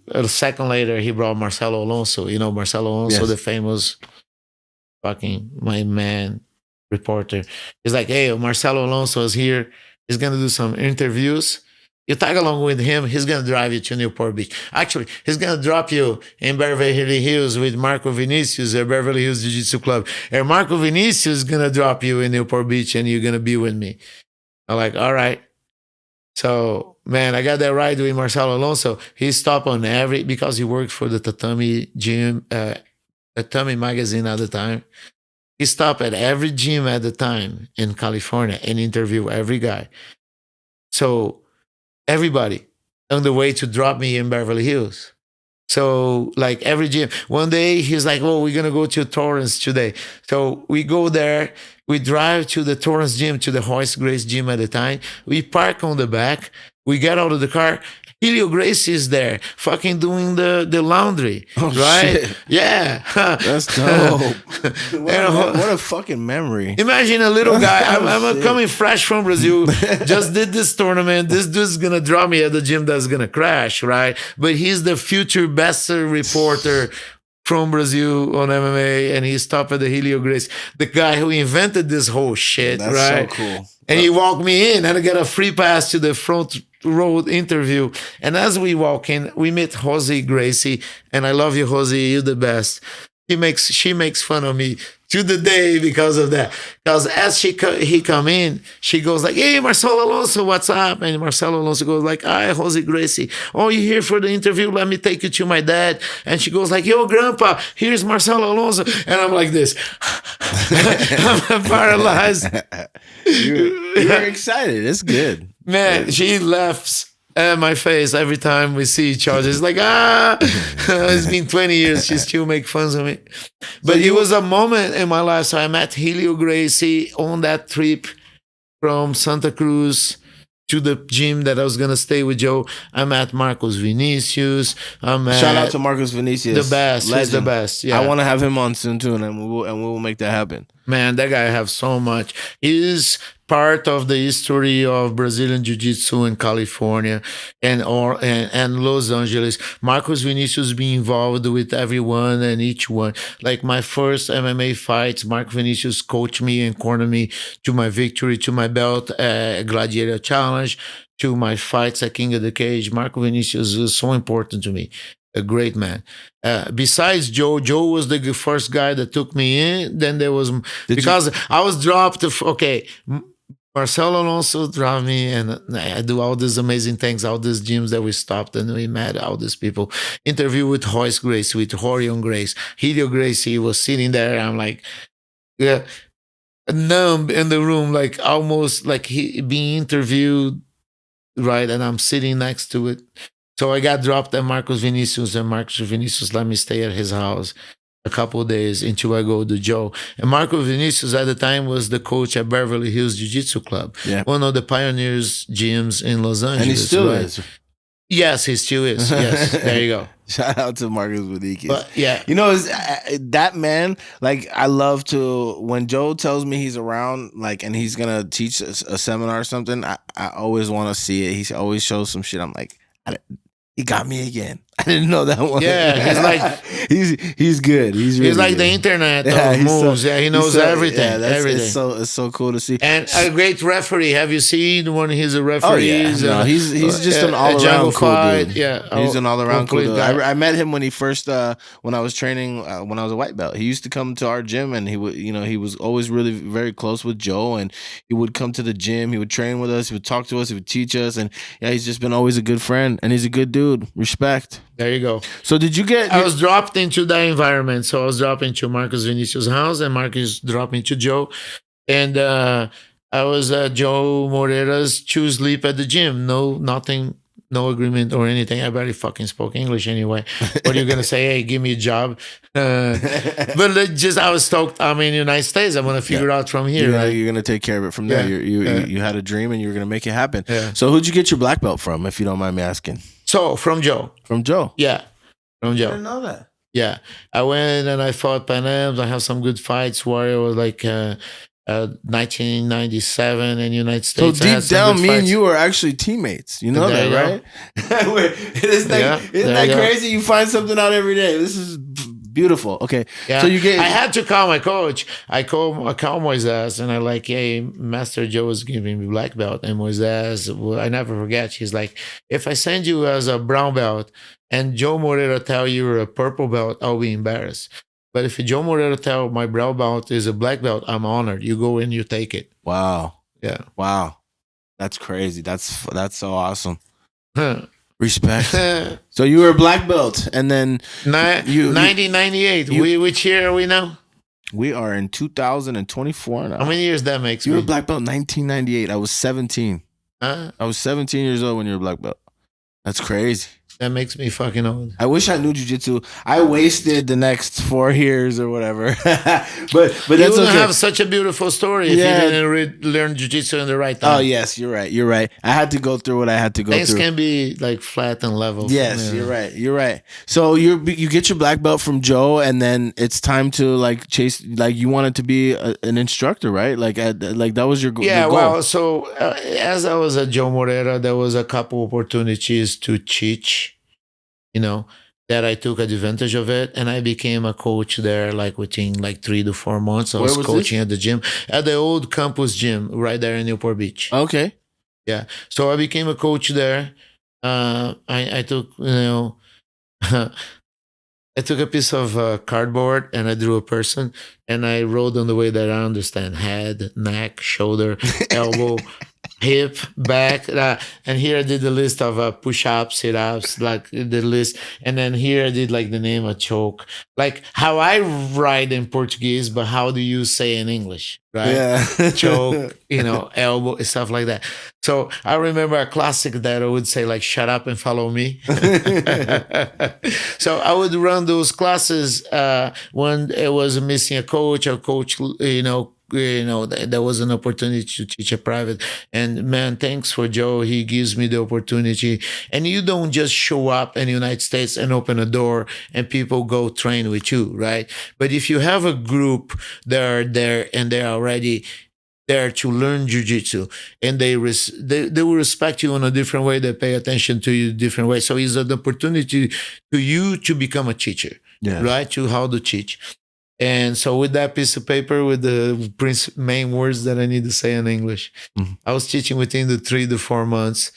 a second later, he brought Marcelo Alonso. You know, Marcelo Alonso, Yes. the famous fucking my man reporter. He's like, "Hey, Marcelo Alonso is here. He's going to do some interviews. You tag along with him. He's going to drive you to Newport Beach. Actually, he's going to drop you in Beverly Hills with Marco Vinicius at Beverly Hills Jiu Jitsu Club. And Marco Vinicius is going to drop you in Newport Beach and you're going to be with me." I'm like, all right. So, man, I got that ride with Marcelo Alonso. He stopped on because he worked for the Tatami gym, Tatami magazine at the time. He stopped at every gym at the time in California and interviewed every guy. So everybody on the way to drop me in Beverly Hills. So like every gym, one day he's like, "Oh, we're going to go to Torrance today." So we go there, we drive to the Torrance gym, to the Hoist Grace gym at the time. We park on the back. We get out of the car. Helio Gracie is there, fucking doing the laundry, Oh, right? shit. Yeah. That's dope. What a fucking memory. Imagine a little guy. I'm Shit. coming fresh from Brazil. Just did this tournament. This dude's gonna draw me at the gym that's gonna crash, right? But he's the future best reporter from Brazil on MMA, and he stopped at the Helio Gracie, the guy who invented this whole shit, That's right? so cool. And he walked me in, and I got a free pass to the front row interview. And as we walk in, we meet Jose Gracie, and I love you, Jose. You're the best. She makes fun of me to the day because of that. Because as he come in, she goes like, "Hey, Marcelo Alonso, what's up?" And Marcelo Alonso goes like, "Hi, Jose Gracie. Oh, you here for the interview? Let me take you to my dad." And she goes like, "Yo, grandpa, here's Marcelo Alonso." And I'm like this. I'm paralyzed. You're excited. It's good. Man, she laughs at my face every time we see each other. It's like, it's been 20 years. She still make fun of me. But it was a moment in my life. So I met Helio Gracie on that trip from Santa Cruz to the gym that I was going to stay with Joe. I met Marcos Vinicius. Shout out to Marcos Vinicius. The best. Legend. He's the best. Yeah. I want to have him on soon too, and we will make that happen. Man, that guy have so much. He's part of the history of Brazilian Jiu Jitsu in California and Los Angeles. Marcos Vinicius being involved with everyone and each one. Like my first MMA fights, Marco Vinicius coached me and cornered me to my victory, to my belt, Gladiator Challenge, to my fights at King of the Cage. Marco Vinicius is so important to me. A great man. Besides Joe was the first guy that took me in. Then there was, I was dropped. Marcelo Alonso dropped me, and I do all these amazing things, all these gyms that we stopped and we met all these people. Interview with Hoist Grace, with Horion Grace. Helio Gracie was sitting there. I'm like, yeah, numb in the room, like almost like he being interviewed, right? And I'm sitting next to it. So I got dropped at Marcos Vinicius, and Marcos Vinicius let me stay at his house a couple of days until I go to Joe. And Marcos Vinicius at the time was the coach at Beverly Hills Jiu Jitsu Club, one of the pioneers gyms in Los Angeles. And he still is. Yes, he still is. Yes, there you go. Shout out to Marcos Vinicius. But yeah, you know, that man. Like, I love to when Joe tells me he's around, like, and he's gonna teach a seminar or something. I always want to see it. He always shows some shit. I'm like, he got me again. I didn't know that one. Yeah, he's like he's good. He's really like good. the internet of moves. He knows everything. Everything. It's so cool to see. And a great referee. Have you seen when he's a referee? Oh yeah, no, he's just an all around cool dude. Yeah, he's an all around cool dude. guy. I met him when he first when I was training when I was a white belt. He used to come to our gym, and he would he was always really very close with Joe, and he would come to the gym. He would train with us. He would talk to us. He would teach us, and yeah, he's just been always a good friend, and he's a good dude. Respect. There you go. So did you get? I was dropped into that environment. So I was dropped into Marcos Vinicius' house, and Marcos dropped me to Joe, and I was Joe Moreira's to sleep at the gym. No, nothing no agreement or anything. I barely fucking spoke English anyway. What are you gonna say? Hey, give me a job. But I was stoked. I'm in the United States. I'm gonna figure out from here. You're gonna take care of it from there. You had a dream and you were gonna make it happen. So who'd you get your black belt from, if you don't mind me asking? So from Joe. From Joe. Yeah, from Joe. I didn't know that. Yeah, I went and I fought Pan Ams. I have some good fights. Warrior was like 1997 in the United States. So deep down, me and you are actually teammates. You know that, right? Isn't that crazy? You find something out every day. This is beautiful. Okay. Yeah. So I had to call my coach. I call Moises and I like, hey, Master Joe is giving me black belt. And Moises, I never forget. He's like, if I send you as a brown belt and Joe Moreira tell you're a purple belt, I'll be embarrassed. But if Joe Moreira tell my brown belt is a black belt, I'm honored. You go in, you take it. Wow. Yeah. Wow. That's crazy. That's so awesome. Huh. Respect. So you were a black belt, and then 1998. Which year are we now? We are in 2024 now. How many years that makes? You were a black belt in 1998. I was 17. I was 17 years old when you were a black belt. That's crazy. That makes me fucking old. I wish I knew jiu-jitsu. I wasted the next 4 years or whatever. but that's you wouldn't okay. have such a beautiful story if you didn't learn jiu-jitsu in the right time. Oh, yes, you're right. I had to go through what I had to go through. Things can be like flat and level. Yes, you're right. So you get your black belt from Joe, and then it's time to like chase. Like you wanted to be an instructor, right? Like that was your goal. Yeah. Well, so as I was at Joe Moreira, there was a couple opportunities to teach. That I took advantage of it, and I became a coach there like within like 3 to 4 months. I was coaching at the gym, at the old campus gym right there in Newport Beach. Okay. Yeah. So I became a coach there. I took, I took a piece of cardboard and I drew a person and I wrote on the way that I understand: head, neck, shoulder, elbow, hip, back, and here I did the list of push-ups, sit-ups, like the list, and then here I did like the name of choke, like how I write in Portuguese, but how do you say in English, right? Yeah. Choke, elbow, stuff like that. So I remember a classic that I would say like, shut up and follow me. So I would run those classes when it was missing a coach, there was an opportunity to teach a private, and man, thanks for Joe. He gives me the opportunity, and you don't just show up in the United States and open a door and people go train with you, right? But if you have a group that are there and they're already there to learn jiu-jitsu, and they will respect you in a different way, they pay attention to you a different way. So it's an opportunity to you to become a teacher, right? To how to teach. And so with that piece of paper with the main words that I need to say in English, I was teaching within the 3 to 4 months.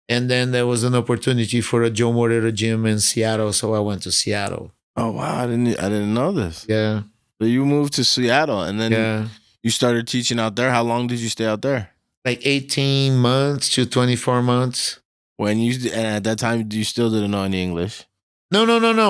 And then there was an opportunity for a Joe Moreira gym in Seattle. So I went to Seattle. Oh, wow. I didn't know this. Yeah. So you moved to Seattle and then you started teaching out there. How long did you stay out there? Like 18 months to 24 months. And at that time, you still didn't know any English? No.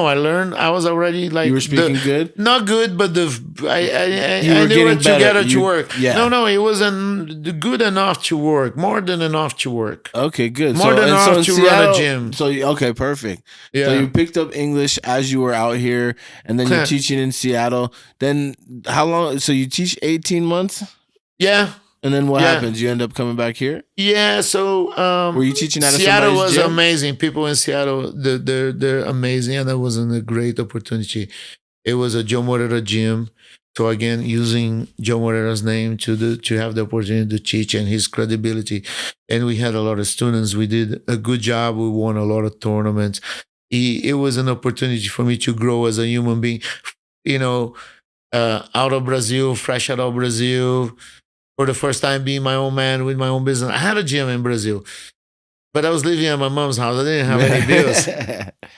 I learned. I was already like... You were speaking good? Not good, but I knew it together to work. Yeah. No, it wasn't good enough to work. More than enough to work. Okay, good. More than enough to run a gym. So, okay, perfect. Yeah. So you picked up English as you were out here, and then you're teaching in Seattle. Then how long? So you teach 18 months? Yeah. And then what happens? You end up coming back here? Yeah, so... were you teaching at Seattle was gym? amazing. People in Seattle, they're amazing, and that was a great opportunity. It was a Joe Moreira gym. So again, using Joe Moreira's name to have the opportunity to teach and his credibility. And we had a lot of students. We did a good job. We won a lot of tournaments. It was an opportunity for me to grow as a human being. Out of Brazil, fresh out of Brazil, for the first time being my own man with my own business. I had a gym in Brazil, but I was living at my mom's house. I didn't have any bills.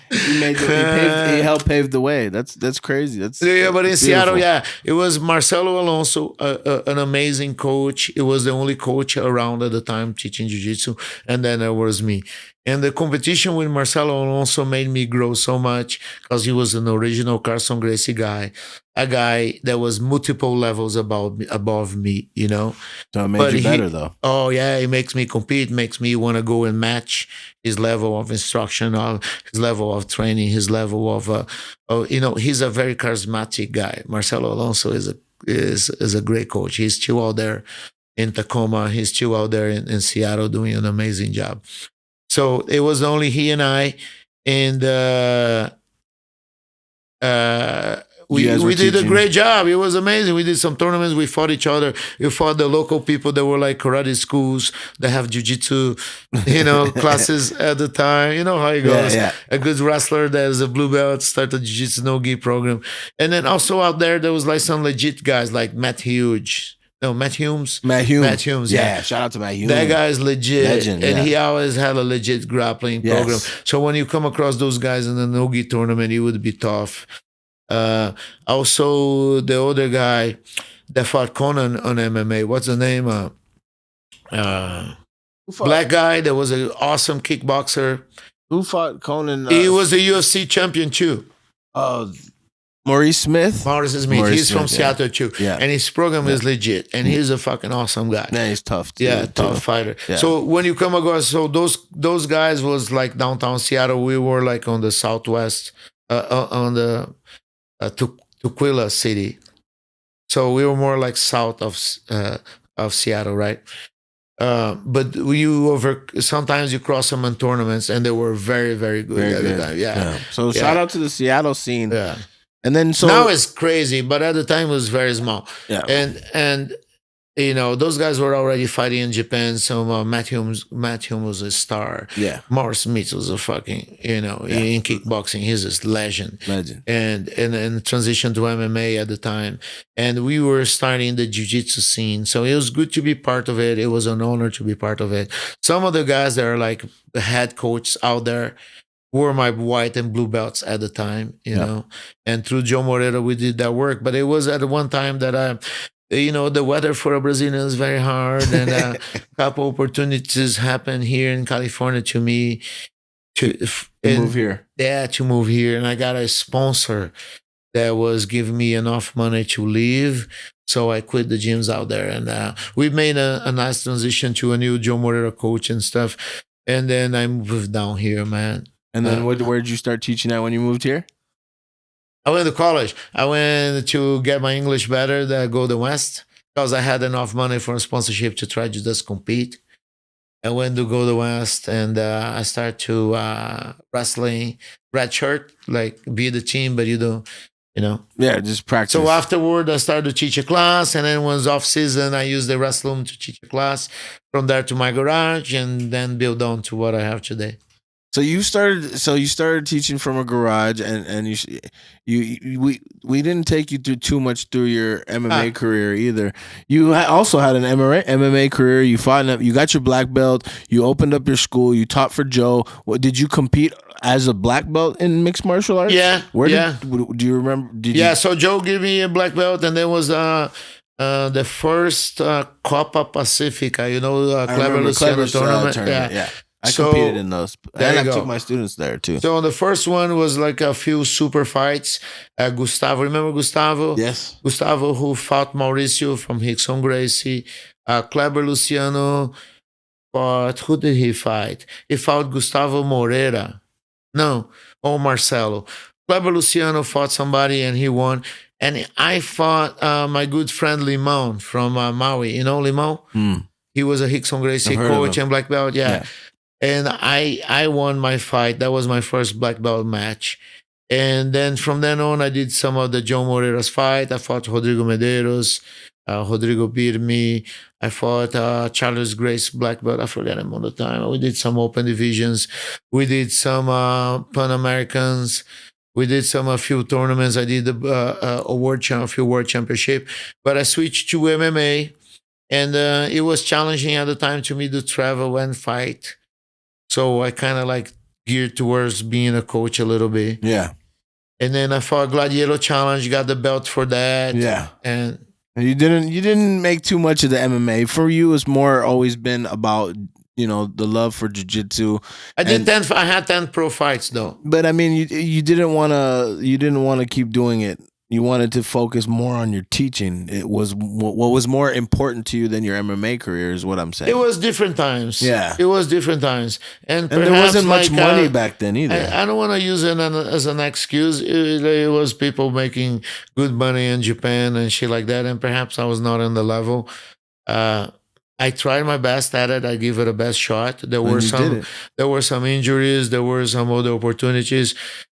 He helped pave the way. That's crazy. But in beautiful. Seattle, it was Marcelo Alonso, an amazing coach. It was the only coach around at the time teaching jiu-jitsu, and then there was me. And the competition with Marcelo Alonso made me grow so much because he was an original Carson Gracie guy, a guy that was multiple levels above me, you know. So it made you better, though. Oh, yeah, it makes me compete, makes me want to go and match his level of instruction, his level of training, his level of, you know, he's a very charismatic guy. Marcelo Alonso is a great coach. He's still out there in Tacoma. He's still out there in Seattle doing an amazing job. So it was only he and I, and we did a great job. It was amazing. We did some tournaments. We fought each other. We fought the local people that were like karate schools that have jiu-jitsu, you know, classes at the time. You know how it goes. Yeah. A good wrestler that is a blue belt started jiu-jitsu no-gi program. And then also out there was like some legit guys like Matt Humes. Matt Humes. Yeah, shout out to Matt Humes. That guy is legit. Legend, and yeah. he always had a legit grappling program. So when you come across those guys in the no-gi tournament, it would be tough. Also, the other guy that fought Conan on MMA, what's the name? Black guy that was an awesome kickboxer. Who fought Conan? He was a UFC champion too. Maurice Smith? He's from Seattle too. Yeah. And his program is legit. And he's a fucking awesome guy. Yeah, he's tough too. Yeah, tough fighter. Yeah. So when you come across, so those guys was like downtown Seattle. We were like on the southwest, on the Tukwila city. So we were more like south of Seattle, right? But sometimes you cross them in tournaments, and they were very, very good at the time. Yeah. So shout out to the Seattle scene. Yeah. And then now it's crazy, but at the time it was very small. Yeah. And you know, those guys were already fighting in Japan. So Matt Humes was a star. Yeah. Morris Smith was a fucking, you know, in kickboxing, he's a legend. And transitioned to MMA at the time. And we were starting the jiu-jitsu scene. So it was good to be part of it. It was an honor to be part of it. Some of the guys that are like the head coaches out there were my white and blue belts at the time, you know. And through Joe Moreira, we did that work. But it was at one time that you know, the weather for a Brazilian is very hard, and a couple opportunities happened here in California to me to move here. Yeah, to move here, and I got a sponsor that was giving me enough money to leave. So I quit the gyms out there, and we made a nice transition to a new Joe Moreira coach and stuff. And then I moved down here, man. And then where did you start teaching at when you moved here? I went to college. I went to get my English better, to go to West, because I had enough money for a sponsorship to try to just compete. I went to go to West, and I started to wrestling, red shirt, like be the team, but you don't, you know. Yeah, just practice. So afterward, I started to teach a class, and then when it was off season, I used the wrestling to teach a class. From there to my garage, and then build on to what I have today. So you started teaching from a garage, and we didn't take you through too much through your MMA career either. You also had an MMA career. You fought, you got your black belt. You opened up your school. You taught for Joe. Did you compete as a black belt in mixed martial arts? Yeah. Do you remember? So Joe gave me a black belt, and there was the first Copa Pacifica. You know, Clever Luciano tournament. Yeah. I competed in those, and I took my students there too. So the first one was like a few super fights. Gustavo, remember Gustavo? Yes. Gustavo, who fought Mauricio from Rickson Gracie. Kleber Luciano fought, who did he fight? He fought Gustavo Moreira. No, Marcelo. Kleber Luciano fought somebody and he won. And I fought my good friend Limon from Maui. You know Limon? He was a Rickson Gracie coach and black belt. Yeah. And I won my fight. That was my first black belt match. And then from then on, I did some of the Joe Moreira's fight. I fought Rodrigo Medeiros, Rodrigo beat me. I fought Charles Grace black belt. I forget him all the time. We did some open divisions. We did some Pan Americans. We did a few tournaments. I did a few world championship. But I switched to MMA. And it was challenging at the time to me to travel and fight. So I kind of like geared towards being a coach a little bit. Yeah. And then I fought Gladiator Challenge, got the belt for that. Yeah. And you didn't make too much of the MMA. For you, it's more always been about the love for jiu-jitsu. I did 10. I had 10 pro fights though. But I mean, you didn't want to keep doing it. You wanted to focus more on your teaching. It was what was more important to you than your MMA career, is what I'm saying. It was different times. Yeah, it was different times, and there wasn't much money back then either. I don't want to use it as an excuse. It was people making good money in Japan and shit like that, and perhaps I was not on the level. I tried my best at it. I give it a best shot. There were some injuries. There were some other opportunities,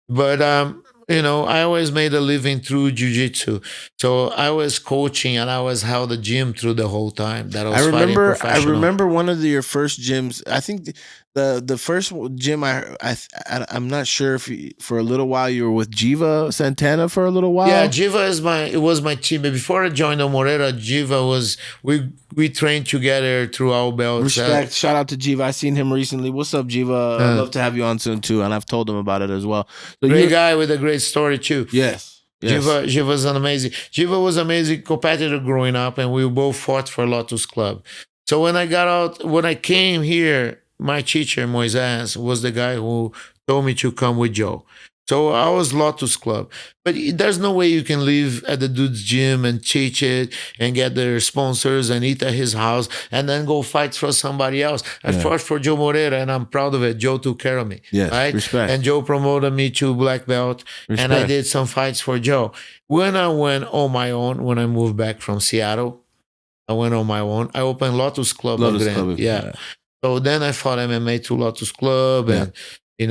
but I always made a living through jiu-jitsu. So I was coaching and I was held the gym through the whole time that I was fighting professional. I remember one of your first gyms. I think the first gym I'm not sure if for a little while you were with Jiva Santana for a little while. Yeah, Jiva was my team. But before I joined Moreira, Jiva was we trained together through our belts. Respect. Shout out to Jiva. I seen him recently. What's up, Jiva? I'd love to have you on soon too. And I've told him about it as well. So great guy with a great story too. Yes. Jiva was an amazing competitor growing up, and we both fought for Lotus Club. So when I came here, my teacher Moises was the guy who told me to come with Joe. So I was Lotus Club, but there's no way you can live at the dude's gym and teach it and get their sponsors and eat at his house and then go fight for somebody else. I fought for Joe Moreira, and I'm proud of it. Joe took care of me. Yes, right? Respect. And Joe promoted me to black belt, and I did some fights for Joe. When I went on my own, when I moved back from Seattle, I went on my own. I opened Lotus Club. Yeah. So then I fought MMA to Lotus Club, and we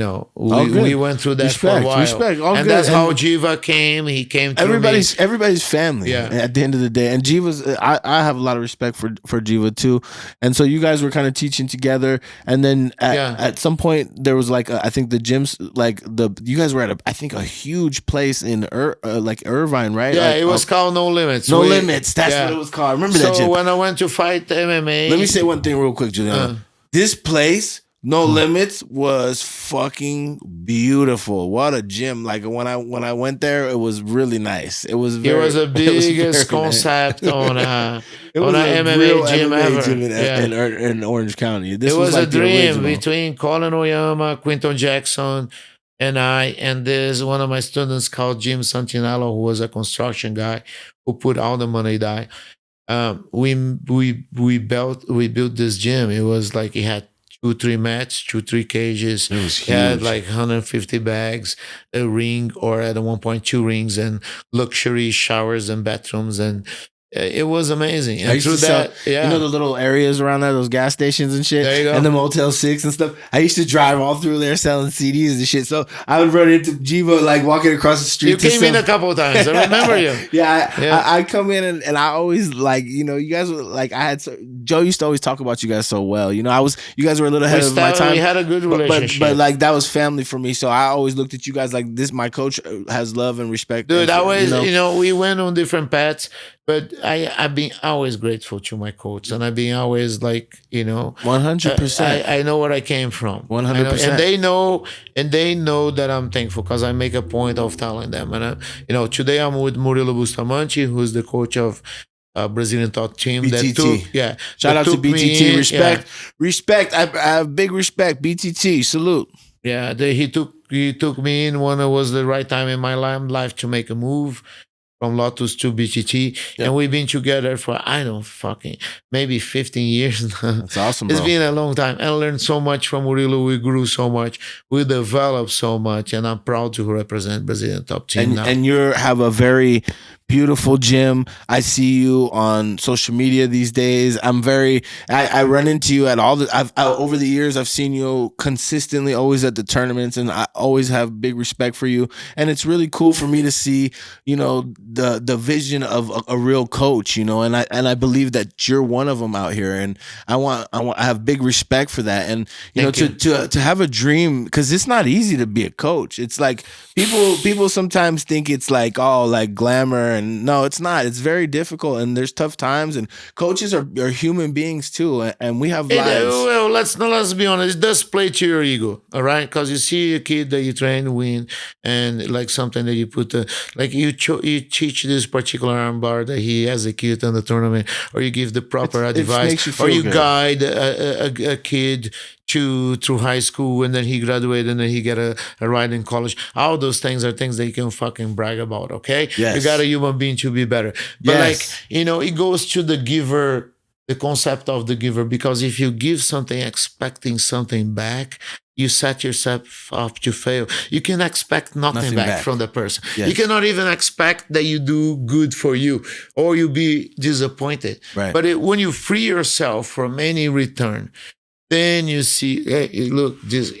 went through that for a while. Respect. And that's how Jiva came. He came through everybody's family. Yeah. At the end of the day, and Jiva's, I have a lot of respect for Jiva too. And so you guys were kind of teaching together, and then at some point there was I think the gyms, you guys were at a huge place in Irvine, right? Yeah, it was called No Limits. No Limits. That's what it was called. I remember that gym. So when I went to fight MMA, let me say one thing real quick, Juliano. This place, No Limits, was fucking beautiful. What a gym! Like when I went there, it was really nice. It was the biggest concept on an MMA gym ever in Orange County. It was a dream between Colin Oyama, Quinton Jackson, and I. And there's one of my students called Jim Santinello, who was a construction guy who put all the money down. We built this gym. It was like it had 2-3 mats, 2-3 cages. It was huge. It had 150 bags, a ring, or at 1.2 rings, and luxury showers and bathrooms, and it was amazing. And through that, the little areas around there, those gas stations and shit, there you go. and the Motel 6 and stuff. I used to drive all through there selling CDs and shit. So I would run into Jiva walking across the street. You came in a couple of times. I remember you. I come in and I always you guys were Joe used to always talk about you guys so well. You guys were a little ahead of my time. We had a good relationship, but that was family for me. So I always looked at you guys like this. My coach has love and respect. Dude, we went on different paths. But I've been always grateful to my coach, and I've been always 100%. I know where I came from, 100%, and they know that I'm thankful, because I make a point of telling them. And today I'm with Murilo Bustamante, who's the coach of Brazilian top team. BTT. Shout out to BTT. Respect. I have big respect. BTT. Salute. Yeah, he took me in when it was the right time in my life to make a move from Lotus to BTT, and we've been together for maybe 15 years now. That's awesome, bro. It's been a long time. I learned so much from Murilo. We grew so much. We developed so much, and I'm proud to represent Brazilian top team now. And you have a very beautiful gym. I see you on social media these days. I run into you at all over the years. I've seen you consistently always at the tournaments, and I always have big respect for you. And it's really cool for me to see, the vision of a real coach, and I believe that you're one of them out here. And I have big respect for that. And, to have a dream, because it's not easy to be a coach. It's like people sometimes think it's glamour And no, it's not. It's very difficult, and there's tough times, and coaches are human beings too, and we have lives. Well, let's be honest. It does play to your ego, all right? Because you see a kid that you train win, and like something that you put, like you teach this particular armbar that he execute in the tournament, or you give the proper advice, or you good. guide a kid through high school, and then he graduated, and then he get a ride in college. All those things are things that you can fucking brag about, okay? Yes. You got a human being to be better. But like, it goes to the giver, the concept of the giver, because if you give something expecting something back, you set yourself up to fail. You can expect nothing back from the person. Yes. You cannot even expect that you do good for you, or you be disappointed. Right. But when you free yourself from any return, then you see, hey, look, this,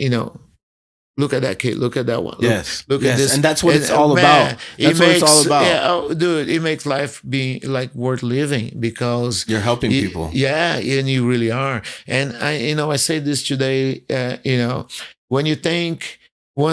look at that kid, look at that one. Look at this. And that's what it's all about. That's what it's all about. Yeah, dude, it makes life be like worth living, because you're helping people. Yeah, and you really are. And I say this today, when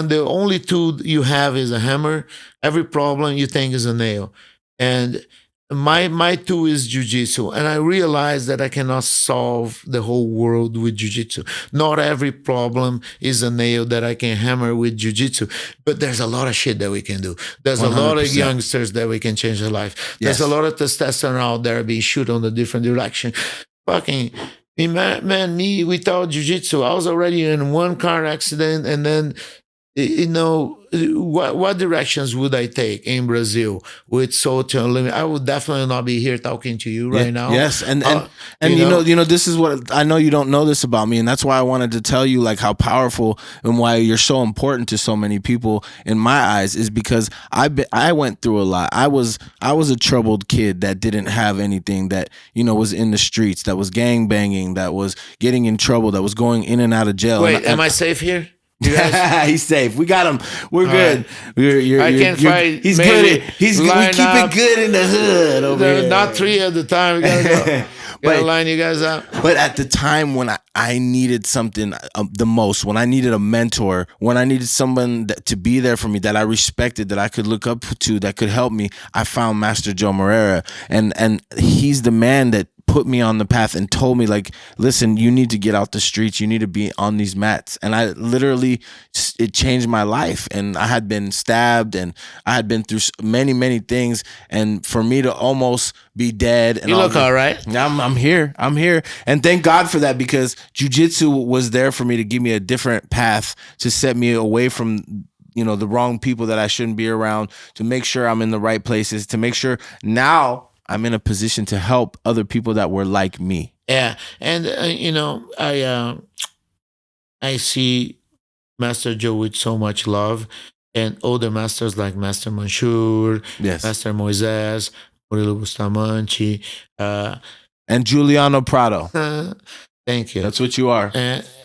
the only tool you have is a hammer, every problem you think is a nail. And my tool is jiu-jitsu, and I realize that I cannot solve the whole world with jiu-jitsu. Not every problem is a nail that I can hammer with jiu-jitsu, but there's a lot of shit that we can do. There's 100%. A lot of youngsters that we can change their life. There's a lot of testosterone out there being shoot on a different direction. Fucking man, me without jiu-jitsu, I was already in one car accident, and then what directions would I take in Brazil with Total MMA? I would definitely not be here talking to you right now. Yes, and this is what I know. You don't know this about me, and that's why I wanted to tell you like how powerful and why you're so important to so many people in my eyes, is because I went through a lot. I was a troubled kid that didn't have anything, that was in the streets, that was gang banging, that was getting in trouble, that was going in and out of jail. Wait, am I safe here? He's safe. We got him. We're good. I can't fight. He's good. We keep it good in the hood over here. Not 3 at the time. We gotta go. Line you guys up. But at the time when I needed something the most, when I needed a mentor, when I needed someone to be there for me, that I respected, that I could look up to, that could help me, I found Master Joe Moreira, and he's the man that put me on the path and told me, like, listen, you need to get out the streets, you need to be on these mats. And I literally, it changed my life. And I had been stabbed, and I had been through many things, and for me to almost be dead, and you look all right. I'm here, and thank God for that, because jiu-jitsu was there for me to give me a different path, to set me away from the wrong people that I shouldn't be around, to make sure I'm in the right places, to make sure now I'm in a position to help other people that were like me. Yeah, and I see Master Joe with so much love, and other masters like Master Mansour, Master Moises, Murilo Bustamante, and Juliano Prado. Thank you. That's what you are,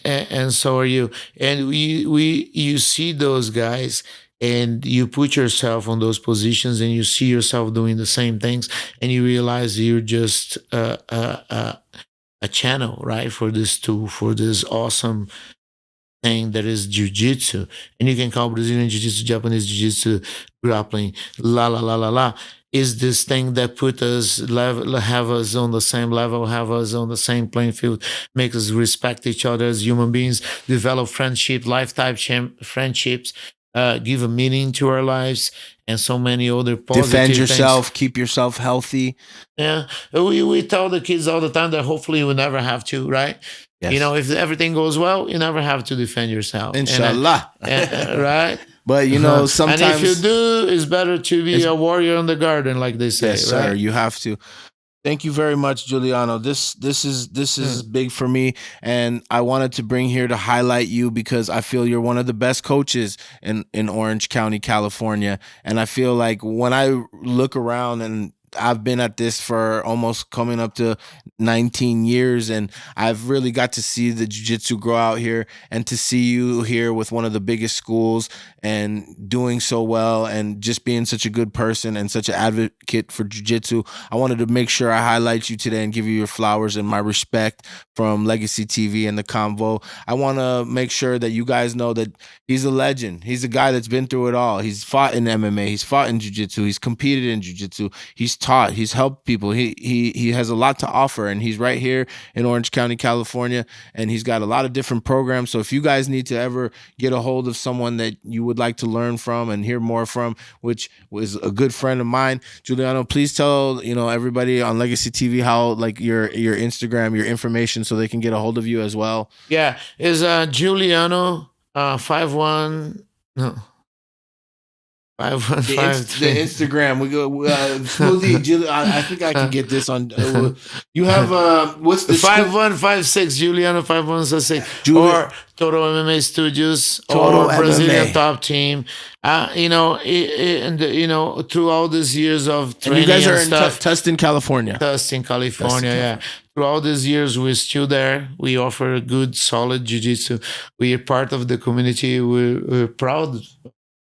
and so are you. And you see those guys, and you put yourself on those positions, and you see yourself doing the same things, and you realize you're just a channel, right, for this tool, for this awesome thing that is jiu-jitsu. And you can call Brazilian Jiu Jitsu, Japanese Jiu Jitsu, grappling, is this thing that put us have us on the same level, have us on the same playing field, make us respect each other as human beings, develop friendship, lifetime friendships, give a meaning to our lives, and so many other positive defend yourself, things. Keep yourself healthy. Yeah, we tell the kids all the time that hopefully we never have to, right? Yes. If everything goes well, you never have to defend yourself. Inshallah. Right? But sometimes, and if you do, it's better to be a warrior in the garden, like they say. Yes, right? sir. You have to. Thank you very much, Juliano. This is big for me, and I wanted to bring here to highlight you, because I feel you're one of the best coaches in Orange County, California. And I feel like when I look around, and I've been at this for almost coming up to 19 years, and I've really got to see the jiu-jitsu grow out here, and to see you here with one of the biggest schools and doing so well and just being such a good person and such an advocate for jiu-jitsu. I wanted to make sure I highlight you today and give you your flowers and my respect from Legacy TV and the Convo. I want to make sure that you guys know that he's a legend. He's a guy that's been through it all. He's fought in MMA, he's fought in jiu-jitsu, he's competed in jiu-jitsu, he's taught, he's helped people. He has a lot to offer, and he's right here in Orange County, California, and he's got a lot of different programs. So if you guys need to ever get a hold of someone that you would like to learn from and hear more from, which was a good friend of mine, Juliano, please tell everybody on Legacy TV how your Instagram, your information, so they can get a hold of you as well. Yeah, is Juliano 51 no. 515. The Instagram. We go Smoothie. I think I can get this on. You have what's the 5156 Juliano 5156 or Total MMA Studios Total or Brazilian MMA. Top Team. Through all these years of training, and you guys are and in stuff, Tustin, California. Tustin, California. Yeah. Through all these years, we're still there. We offer good, solid jiu-jitsu. We are part of the community. We're proud.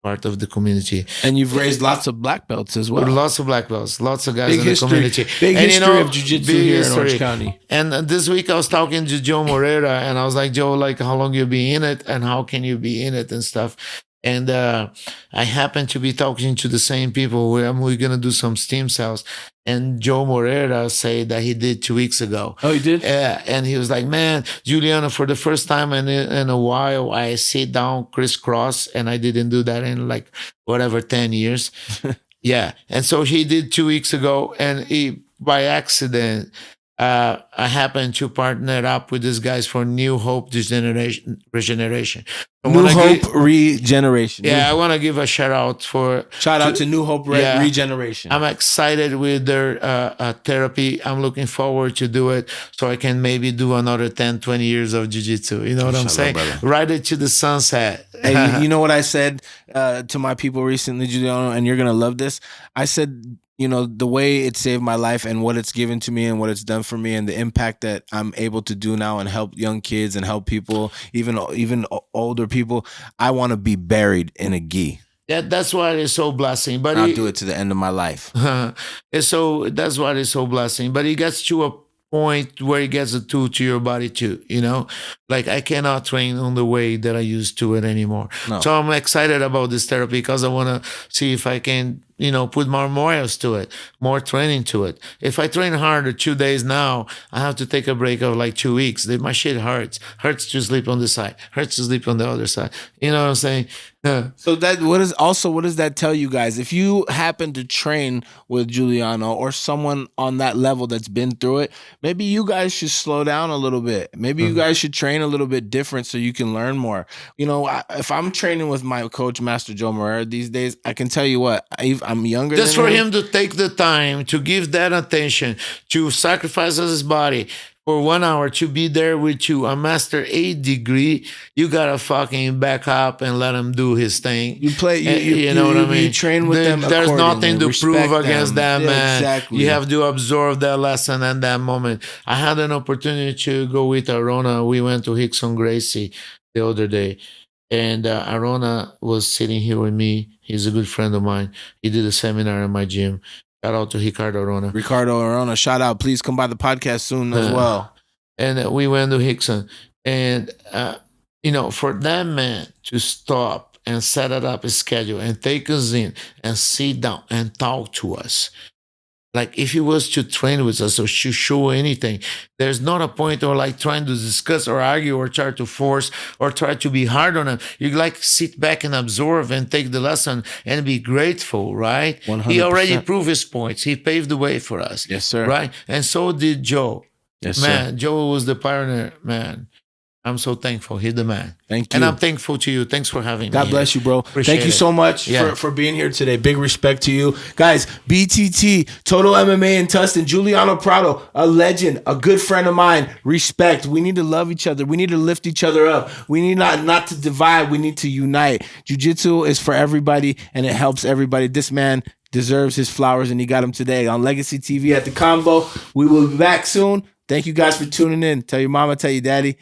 Part of the community, and you've raised lots of black belts as well. Lots of black belts, lots of guys big in history, the community. Big history of jiu-jitsu here in Orange County. And this week I was talking to Joe Moreira, and I was like, Joe, how long you be in it, and how can you be in it and stuff. And I happen to be talking to the same people where we're gonna do some steam cells. And Joe Moreira said that he did 2 weeks ago. Oh, he did? Yeah. And he was like, man, Juliano, for the first time in a while, I sit down crisscross, and I didn't do that in 10 years. Yeah. And so he did 2 weeks ago, and he, by accident, I happened to partner up with these guys for New Hope Regeneration. New Hope Regeneration. Yeah, I want to give a shout out to New Hope Regeneration. I'm excited with their therapy. I'm looking forward to do it so I can maybe do another 10, 20 years of jiu-jitsu. You know what I'm saying? Brother. Ride it to the sunset. Hey, you know what I said to my people recently, Juliano, and you're going to love this. I said, the way it saved my life and what it's given to me and what it's done for me and the impact that I'm able to do now and help young kids and help people, even older people. I want to be buried in a gi. That's why it's so blessing. But I'll do it to the end of my life. That's why it's so blessing. But it gets to a point where it gets a tool to your body too, I cannot train on the way that I used to it anymore. No. So I'm excited about this therapy because I want to see if I can put more miles to it, more training to it. If I train harder 2 days now, I have to take a break of 2 weeks. My shit hurts to sleep on this side, hurts to sleep on the other side. You know what I'm saying? So what does that tell you guys? If you happen to train with Juliano or someone on that level that's been through it, maybe you guys should slow down a little bit. Maybe you guys should train a little bit different so you can learn more. If I'm training with my coach, Master Joe Moreira, these days, I can tell you what, I'm younger just than for him to take the time to give that attention, to sacrifice his body for 1 hour to be there with you, a master 8 degree, you gotta fucking back up and let him do his thing. You play, you know what I mean? You train with them. There's nothing to prove against that, man. Exactly. You have to absorb that lesson at that moment. I had an opportunity to go with Arona. We went to Hickson Gracie the other day. And Arona was sitting here with me. He's a good friend of mine. He did a seminar in my gym. Shout out to Ricardo Arona. Shout out. Please come by the podcast soon as well. And we went to Hickson. And, for that man to stop and set it up a schedule and take us in and sit down and talk to us. If he was to train with us or to show anything, there's not a point or trying to discuss or argue or try to force or try to be hard on him. You sit back and absorb and take the lesson and be grateful, right? 100%. He already proved his points. He paved the way for us. Yes, sir. Right? And so did Joe. Yes, man, sir. Joe was the pioneer, man. I'm so thankful. He's the man. Thank you. And I'm thankful to you. Thanks for having me. God bless you, bro. Appreciate Thank you so much for being here today. Big respect to you. Guys, BTT, Total MMA in Tustin, Juliano Prado, a legend, a good friend of mine. Respect. We need to love each other. We need to lift each other up. We need not to divide. We need to unite. Jiu-jitsu is for everybody, and it helps everybody. This man deserves his flowers, and he got them today on Legacy TV at the Convo. We will be back soon. Thank you guys for tuning in. Tell your mama, tell your daddy,